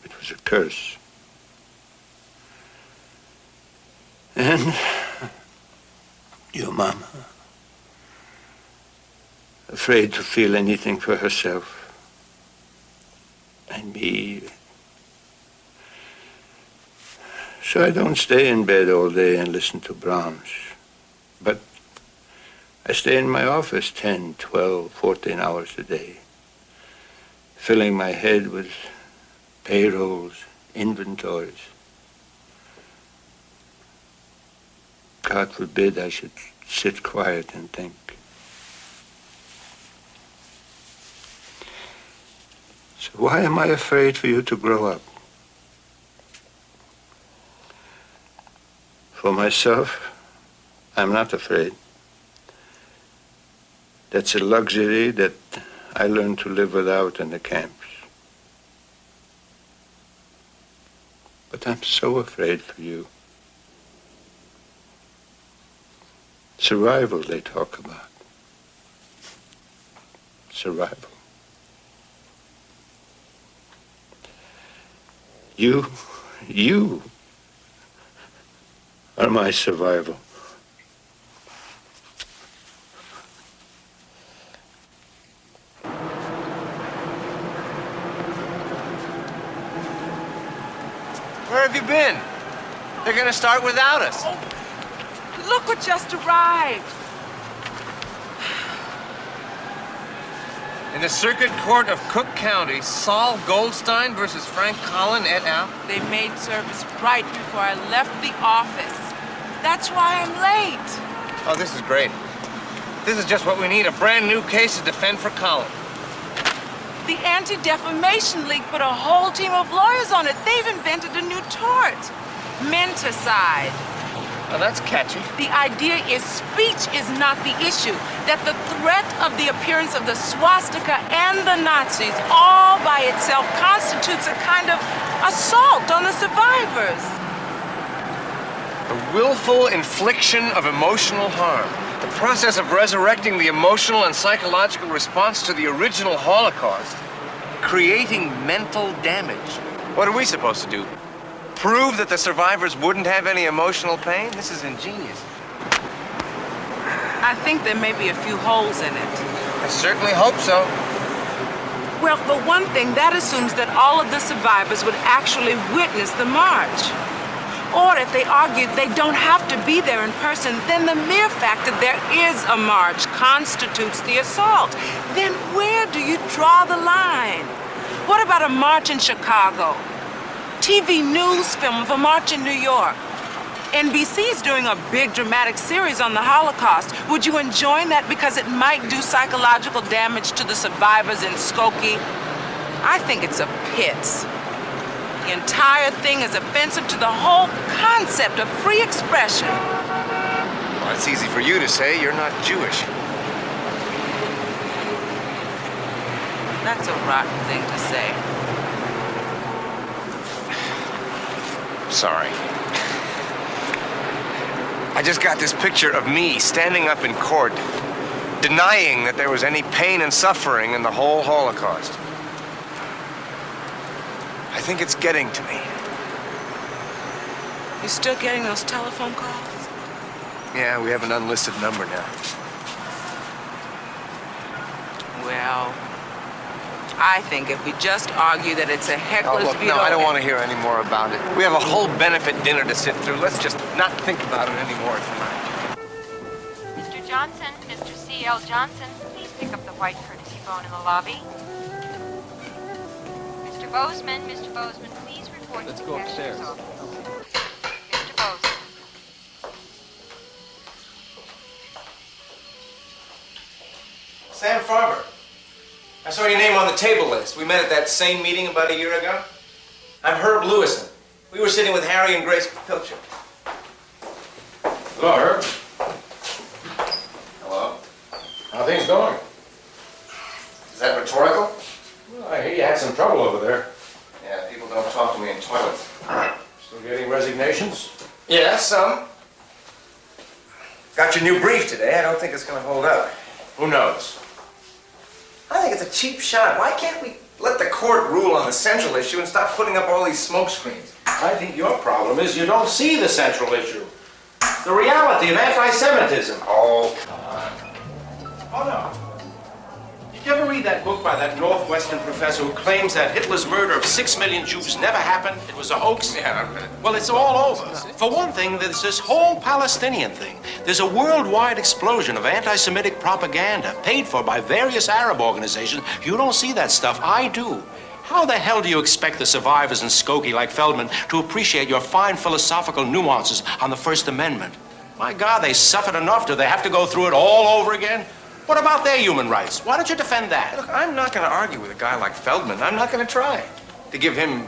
It was a curse. And your mama, afraid to feel anything for herself. And me. So I don't stay in bed all day and listen to Brahms. But I stay in my office 10, 12, 14 hours a day, filling my head with payrolls, inventories. God forbid I should sit quiet and think. So why am I afraid for you to grow up? For myself, I'm not afraid. That's a luxury that I learned to live without in the camps. But I'm so afraid for you. Survival, they talk about. Survival. You are my survival.
Where have you been? They're gonna start without us.
Oh, look what just arrived.
In the Circuit Court of Cook County, Saul Goldstein versus Frank Collin et al.
They made service right before I left the office. That's why I'm late.
Oh, this is great. This is just what we need, a brand new case to defend for Collin.
The Anti-Defamation League put a whole team of lawyers on it. They've invented a new tort. Menticide.
Oh, that's catchy.
The idea is speech is not the issue. That the threat of the appearance of the swastika and the Nazis all by itself constitutes a kind of assault on the survivors.
The willful infliction of emotional harm. The process of resurrecting the emotional and psychological response to the original Holocaust. Creating mental damage. What are we supposed to do? Prove that the survivors wouldn't have any emotional pain? This is ingenious.
I think there may be a few holes in it.
I certainly hope so.
Well, for one thing, that assumes that all of the survivors would actually witness the march. Or if they argued they don't have to be there in person, then the mere fact that there is a march constitutes the assault. Then where do you draw the line? What about a march in Chicago? TV news film of a march in New York. NBC is doing a big dramatic series on the Holocaust. Would you enjoin that because it might do psychological damage to the survivors in Skokie? I think it's a piss. The entire thing is offensive to the whole concept of free expression.
Well, it's easy for you to say. You're not Jewish.
That's a rotten thing to say.
Sorry. I just got this picture of me standing up in court, denying that there was any pain and suffering in the whole Holocaust. I think it's getting to me.
You still getting those telephone calls?
Yeah, we have an unlisted number now.
Well, I think if we just argue that it's a heckler's
look,
veto...
no, I don't want to hear any more about it. We have a whole benefit dinner to sit through. Let's just not think about it anymore tonight.
Mr. Johnson, Mr. C.L. Johnson, please pick up the white courtesy phone in the lobby. Mr. Bozeman, please report
Let's
to
go
the cashier's
upstairs.
office. Mr. Bozeman.
Sam Farber. I saw your name on the table list. We met at that same meeting about a year ago. I'm Herb Lewison. We were sitting with Harry and Grace Pilcher.
Hello, Herb.
Hello.
How are things going?
Is that rhetorical?
Well, I hear you had some trouble over there.
Yeah, people don't talk to me in toilets.
Still getting resignations?
Yeah, some. Got your new brief today. I don't think it's going to hold up. Who knows? I think it's a cheap shot. Why can't we let the court rule on the central issue and stop putting up all these smoke screens?
I think your problem is you don't see the central issue. The reality of anti-Semitism.
Oh, come on.
Oh, no. Did you ever read that book by that Northwestern professor who claims that Hitler's murder of 6 million Jews never happened? It was a hoax?
Yeah, I read it.
Well, it's all over. For one thing, there's this whole Palestinian thing. There's a worldwide explosion of anti-Semitic propaganda paid for by various Arab organizations. You don't see that stuff. I do. How the hell do you expect the survivors in Skokie like Feldman to appreciate your fine philosophical nuances on the First Amendment? My God, they suffered enough. Do they have to go through it all over again? What about their human rights? Why don't you defend that?
Look, I'm not going to argue with a guy like Feldman. I'm not going to try to give him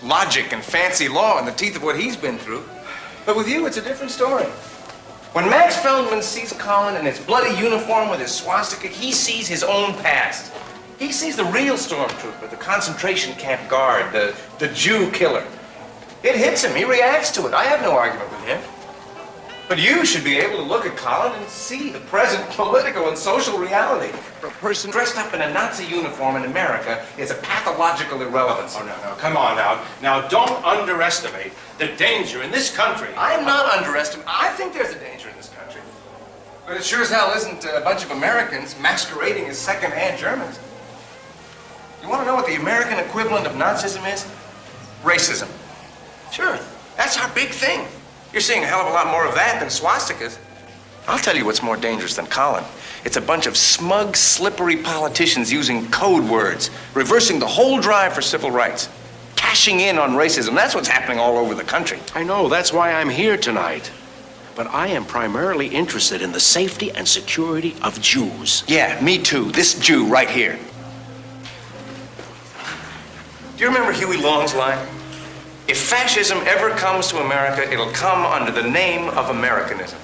logic and fancy law in the teeth of what he's been through. But with you, it's a different story. When Max Feldman sees Colin in his bloody uniform with his swastika, he sees his own past. He sees the real stormtrooper, the concentration camp guard, the Jew killer. It hits him. He reacts to it. I have no argument with him. But you should be able to look at Colin and see the present political and social reality. For a person dressed up in a Nazi uniform in America is a pathological irrelevance.
Oh, no, come on now. Now, don't underestimate the danger in this country.
I'm not underestimating. I think there's a danger in this country. But it sure as hell isn't a bunch of Americans masquerading as second-hand Germans. You want to know what the American equivalent of Nazism is? Racism. Sure, that's our big thing. You're seeing a hell of a lot more of that than swastikas. I'll tell you what's more dangerous than Colin. It's a bunch of smug, slippery politicians using code words, reversing the whole drive for civil rights, cashing in on racism. That's what's happening all over the country.
I know, that's why I'm here tonight. But I am primarily interested in the safety and security of Jews.
Yeah, me too. This Jew right here. Do you remember Huey Long's line? If fascism ever comes to America, it'll come under the name of Americanism.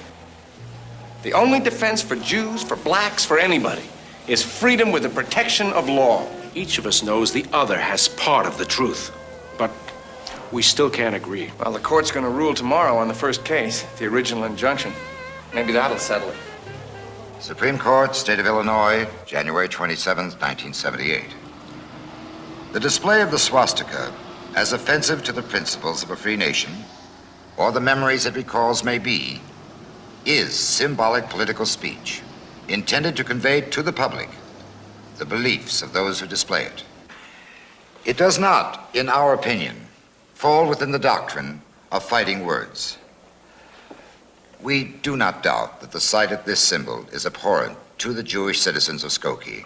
The only defense for Jews, for blacks, for anybody, is freedom with the protection of law.
Each of us knows the other has part of the truth, but we still can't agree.
Well, the court's going to rule tomorrow on the first case, the original injunction. Maybe that'll settle it.
Supreme Court, State of Illinois, January 27th, 1978. The display of the swastika, as offensive to the principles of a free nation, or the memories it recalls may be, is symbolic political speech intended to convey to the public the beliefs of those who display it. It does not, in our opinion, fall within the doctrine of fighting words. We do not doubt that the sight of this symbol is abhorrent to the Jewish citizens of Skokie,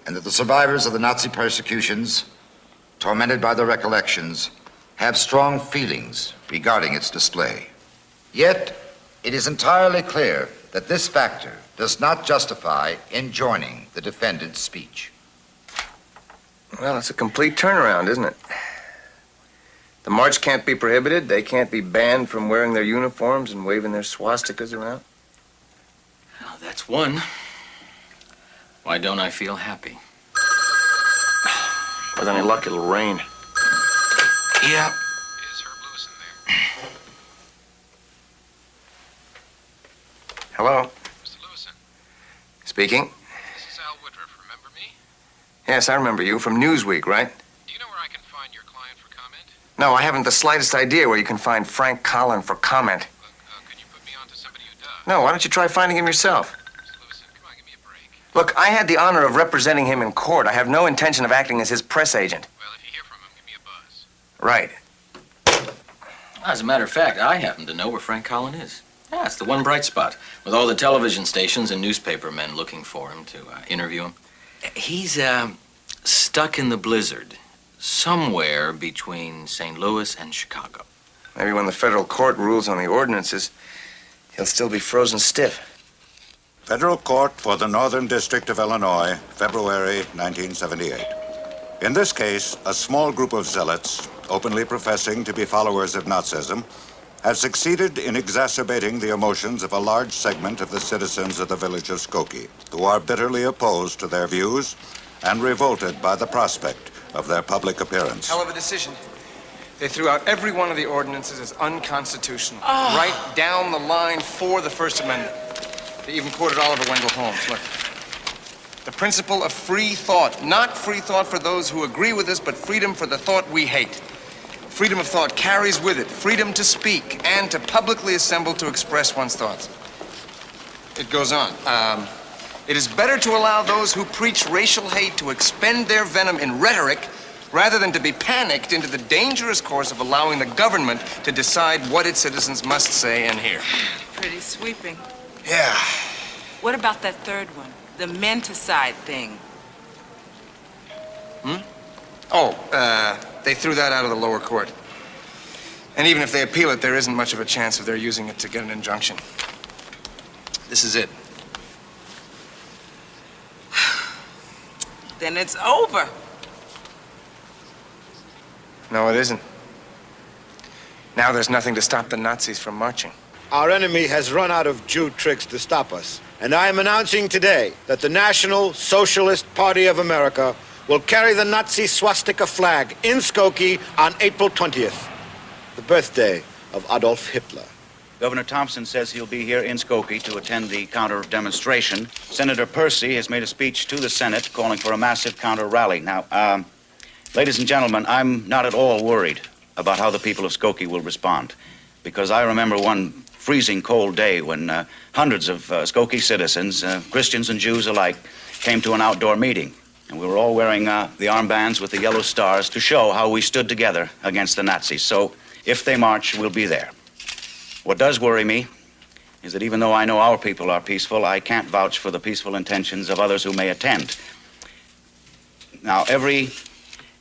and that the survivors of the Nazi persecutions, tormented by the recollections, have strong feelings regarding its display. Yet, it is entirely clear that this factor does not justify enjoining the defendant's speech.
Well, it's a complete turnaround, isn't it? The march can't be prohibited. They can't be banned from wearing their uniforms and waving their swastikas around.
Well, that's one. Why don't I feel happy?
With any luck, it'll rain.
Yeah.
Is Herb Lewis in there?
Hello?
Mr. Lewison.
Speaking.
This is Al Woodruff. Remember me?
Yes, I remember you from Newsweek, right?
Do you know where I can find your client for comment?
No, I haven't the slightest idea where you can find Frank Collin for comment.
Could you put me on to somebody who does?
No, why don't you try finding him yourself?
Mr. Lewison, come on, give me a break.
Look, I had the honor of representing him in court. I have no intention of acting as his press agent.
Well, if you hear from him, give me a buzz.
Right.
As a matter of fact, I happen to know where Frank Collin is. Yeah, it's the one bright spot, with all the television stations and newspaper men looking for him to interview him. He's stuck in the blizzard, somewhere between St. Louis and Chicago.
Maybe when the federal court rules on the ordinances, he'll still be frozen stiff.
Federal Court for the Northern District of Illinois, February 1978. In this case, a small group of zealots, openly professing to be followers of Nazism, has succeeded in exacerbating the emotions of a large segment of the citizens of the village of Skokie, who are bitterly opposed to their views and revolted by the prospect of their public appearance.
Hell of a decision. They threw out every one of the ordinances as unconstitutional. Right down the line for the First Amendment. They even quoted Oliver Wendell Holmes. Look. The principle of free thought. Not free thought for those who agree with us, but freedom for the thought we hate. Freedom of thought carries with it freedom to speak and to publicly assemble to express one's thoughts. It goes on. It is better to allow those who preach racial hate to expend their venom in rhetoric rather than to be panicked into the dangerous course of allowing the government to decide what its citizens must say and hear.
Pretty sweeping.
Yeah.
What about that third one? The menticide thing.
They threw that out of the lower court. And even if they appeal it, there isn't much of a chance of their using it to get an injunction. This is it.
Then it's over.
No, it isn't. Now there's nothing to stop the Nazis from marching.
Our enemy has run out of Jew tricks to stop us. And I am announcing today that the National Socialist Party of America will carry the Nazi swastika flag in Skokie on April 20th, the birthday of Adolf Hitler.
Governor Thompson says he'll be here in Skokie to attend the counter-demonstration. Senator Percy has made a speech to the Senate calling for a massive counter-rally. Now, ladies and gentlemen, I'm not at all worried about how the people of Skokie will respond, because I remember one freezing cold day when hundreds of Skokie citizens, Christians and Jews alike, came to an outdoor meeting. And we were all wearing the armbands with the yellow stars to show how we stood together against the Nazis. So if they march, we'll be there. What does worry me is that even though I know our people are peaceful, I can't vouch for the peaceful intentions of others who may attend. Now, every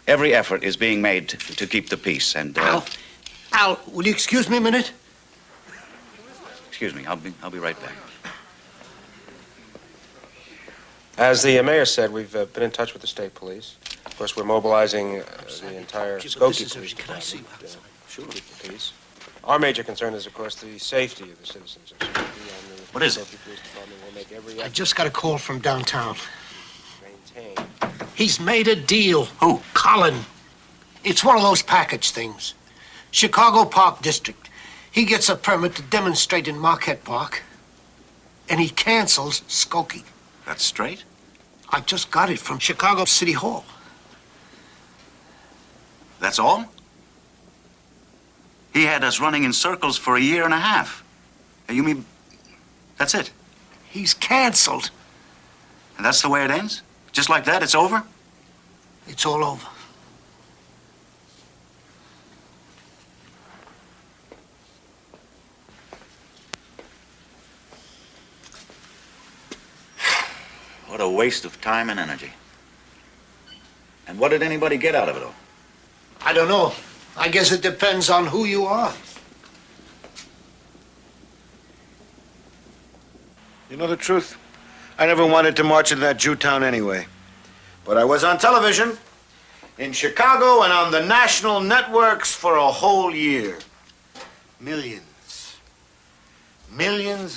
effort is being made to keep the peace, and...
Al, will you excuse me a minute?
Excuse me, I'll be right back.
As the mayor said, we've been in touch with the state police. Of course, we're mobilizing the entire Skokie police.
Can I see?
Sure, with the peace. Our major concern is, of course, the safety of the citizens of Skokie. And the
What is it?
Skokie Police Department will make every
I
effort
just got a call from downtown.
to maintain.
He's made a deal.
Who?
Colin. It's one of those package things. Chicago Park District. He gets a permit to demonstrate in Marquette Park, and he cancels Skokie.
That's straight?
I just got it from Chicago City Hall.
That's all? He had us running in circles for a year and a half. You mean that's it?
He's canceled.
And that's the way it ends? Just like that, it's over?
It's all over.
What a waste of time and energy. And what did anybody get out of it all?
I don't know. I guess it depends on who you are.
You know the truth? I never wanted to march into that Jew town anyway. But I was on television, in Chicago, and on the national networks for a whole year. Millions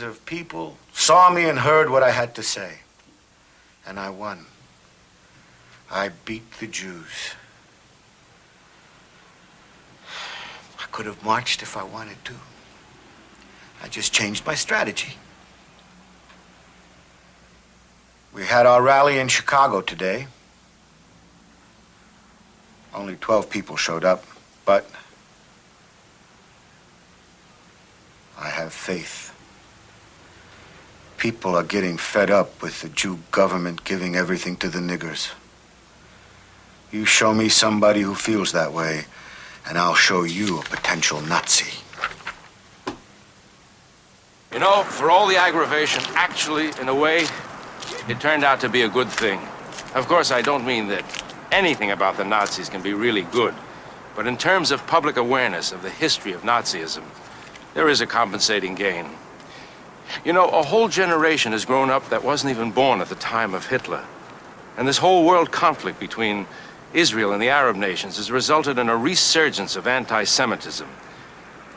of people saw me and heard what I had to say. And I won. I beat the Jews. I could have marched if I wanted to. I just changed my strategy. We had our rally in Chicago today. Only 12 people showed up, but I have faith. People are getting fed up with the Jew government giving everything to the niggers. You show me somebody who feels that way, and I'll show you a potential Nazi.
You know, for all the aggravation, actually, in a way, it turned out to be a good thing. Of course, I don't mean that anything about the Nazis can be really good. But in terms of public awareness of the history of Nazism, there is a compensating gain. You know, a whole generation has grown up that wasn't even born at the time of Hitler. And this whole world conflict between Israel and the Arab nations has resulted in a resurgence of anti-Semitism.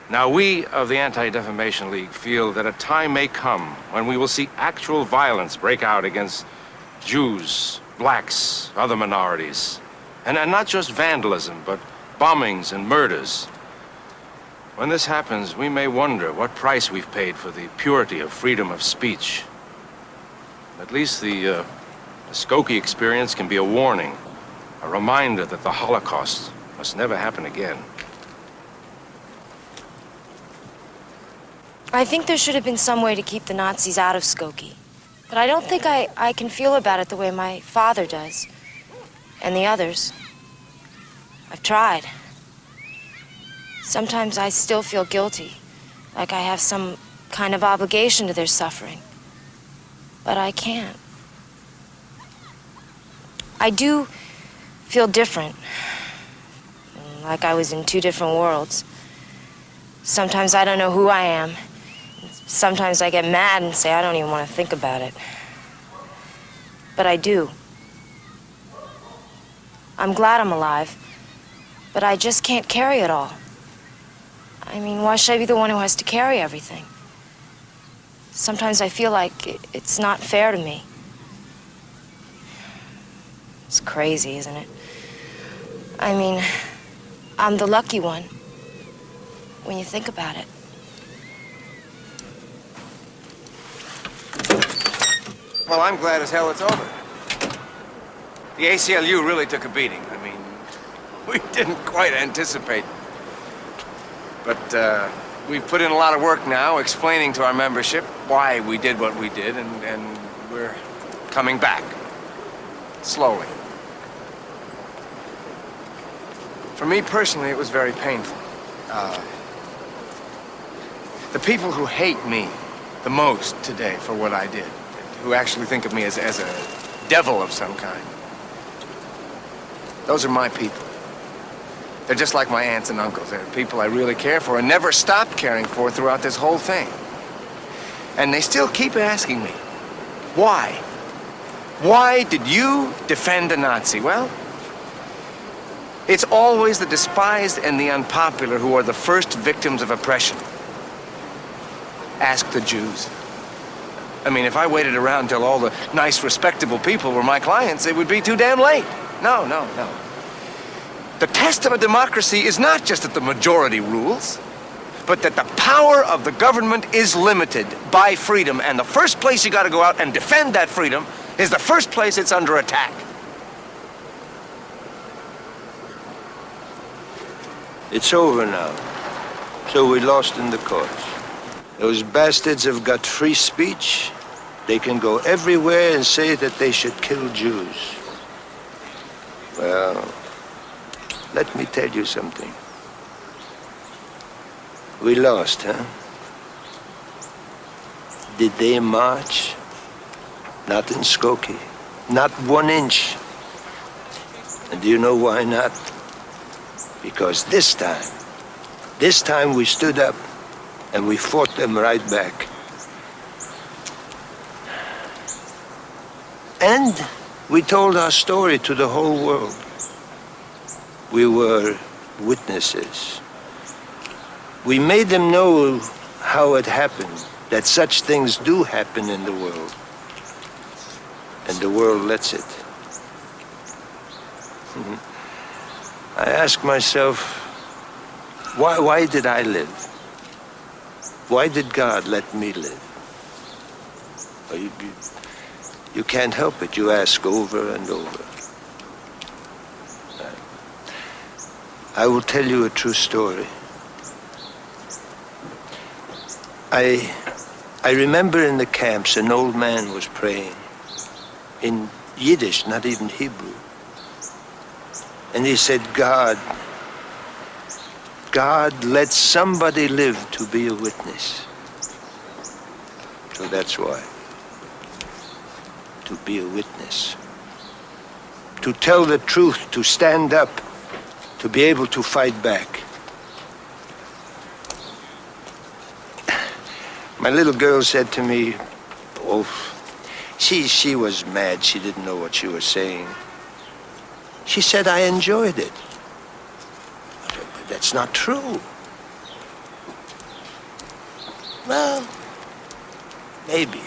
Now, we of the Anti-Defamation League feel that a time may come when we will see actual violence break out against Jews, blacks, other minorities. And not just vandalism, but bombings and murders. When this happens, we may wonder what price we've paid for the purity of freedom of speech. At least the Skokie experience can be a warning, a reminder that the Holocaust must never happen again.
I think there should have been some way to keep the Nazis out of Skokie. But I don't think I can feel about it the way my father does. And the others. I've tried. Sometimes I still feel guilty, like I have some kind of obligation to their suffering. But I can't. I do feel different, like I was in two different worlds. Sometimes I don't know who I am. Sometimes I get mad and say I don't even want to think about it. But I do. I'm glad I'm alive, but I just can't carry it all. I mean, why should I be the one who has to carry everything? Sometimes I feel like it's not fair to me. It's crazy, isn't it? I mean, I'm the lucky one when you think about it.
Well, I'm glad as hell it's over. The ACLU really took a beating. I mean, we didn't quite anticipate. But we've put in a lot of work now explaining to our membership why we did what we did, and we're coming back. Slowly. For me personally, it was very painful. The people who hate me the most today for what I did, who actually think of me as a devil of some kind, those are my people. They're just like my aunts and uncles. They're people I really care for and never stopped caring for throughout this whole thing. And they still keep asking me, why? Why did you defend a Nazi? Well, it's always the despised and the unpopular who are the first victims of oppression. Ask the Jews. I mean, if I waited around till all the nice, respectable people were my clients, it would be too damn late. No, no, no. The test of a democracy is not just that the majority rules, but that the power of the government is limited by freedom. And the first place you got to go out and defend that freedom is the first place it's under attack.
It's over now. So we lost in the courts. Those bastards have got free speech. They can go everywhere and say that they should kill Jews. Well, let me tell you something. We lost, huh? Did they march? Not in Skokie. Not 1 inch. And do you know why not? Because this time we stood up and we fought them right back. And we told our story to the whole world. We were witnesses. We made them know how it happened, that such things do happen in the world. And the world lets it. I ask myself, why did I live? Why did God let me live? Well, you can't help it. You ask over and over. I will tell you a true story. I remember in the camps an old man was praying in Yiddish, not even Hebrew. And he said, God, let somebody live to be a witness. So that's why. To be a witness. To tell the truth, to stand up, to be able to fight back. My little girl said to me, oh, she was mad. She didn't know what she was saying. She said, I enjoyed it. But that's not true. Well, maybe.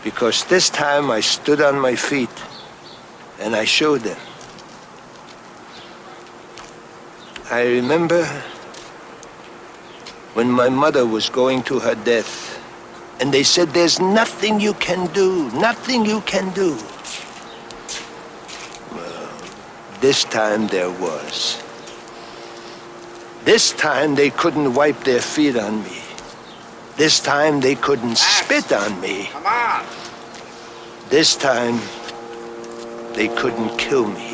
Because this time I stood on my feet and I showed them. I remember when my mother was going to her death, and they said, there's nothing you can do, nothing you can do. Well, this time there was. This time they couldn't wipe their feet on me. This time they couldn't spit on me.
Come on.
This time they couldn't kill me.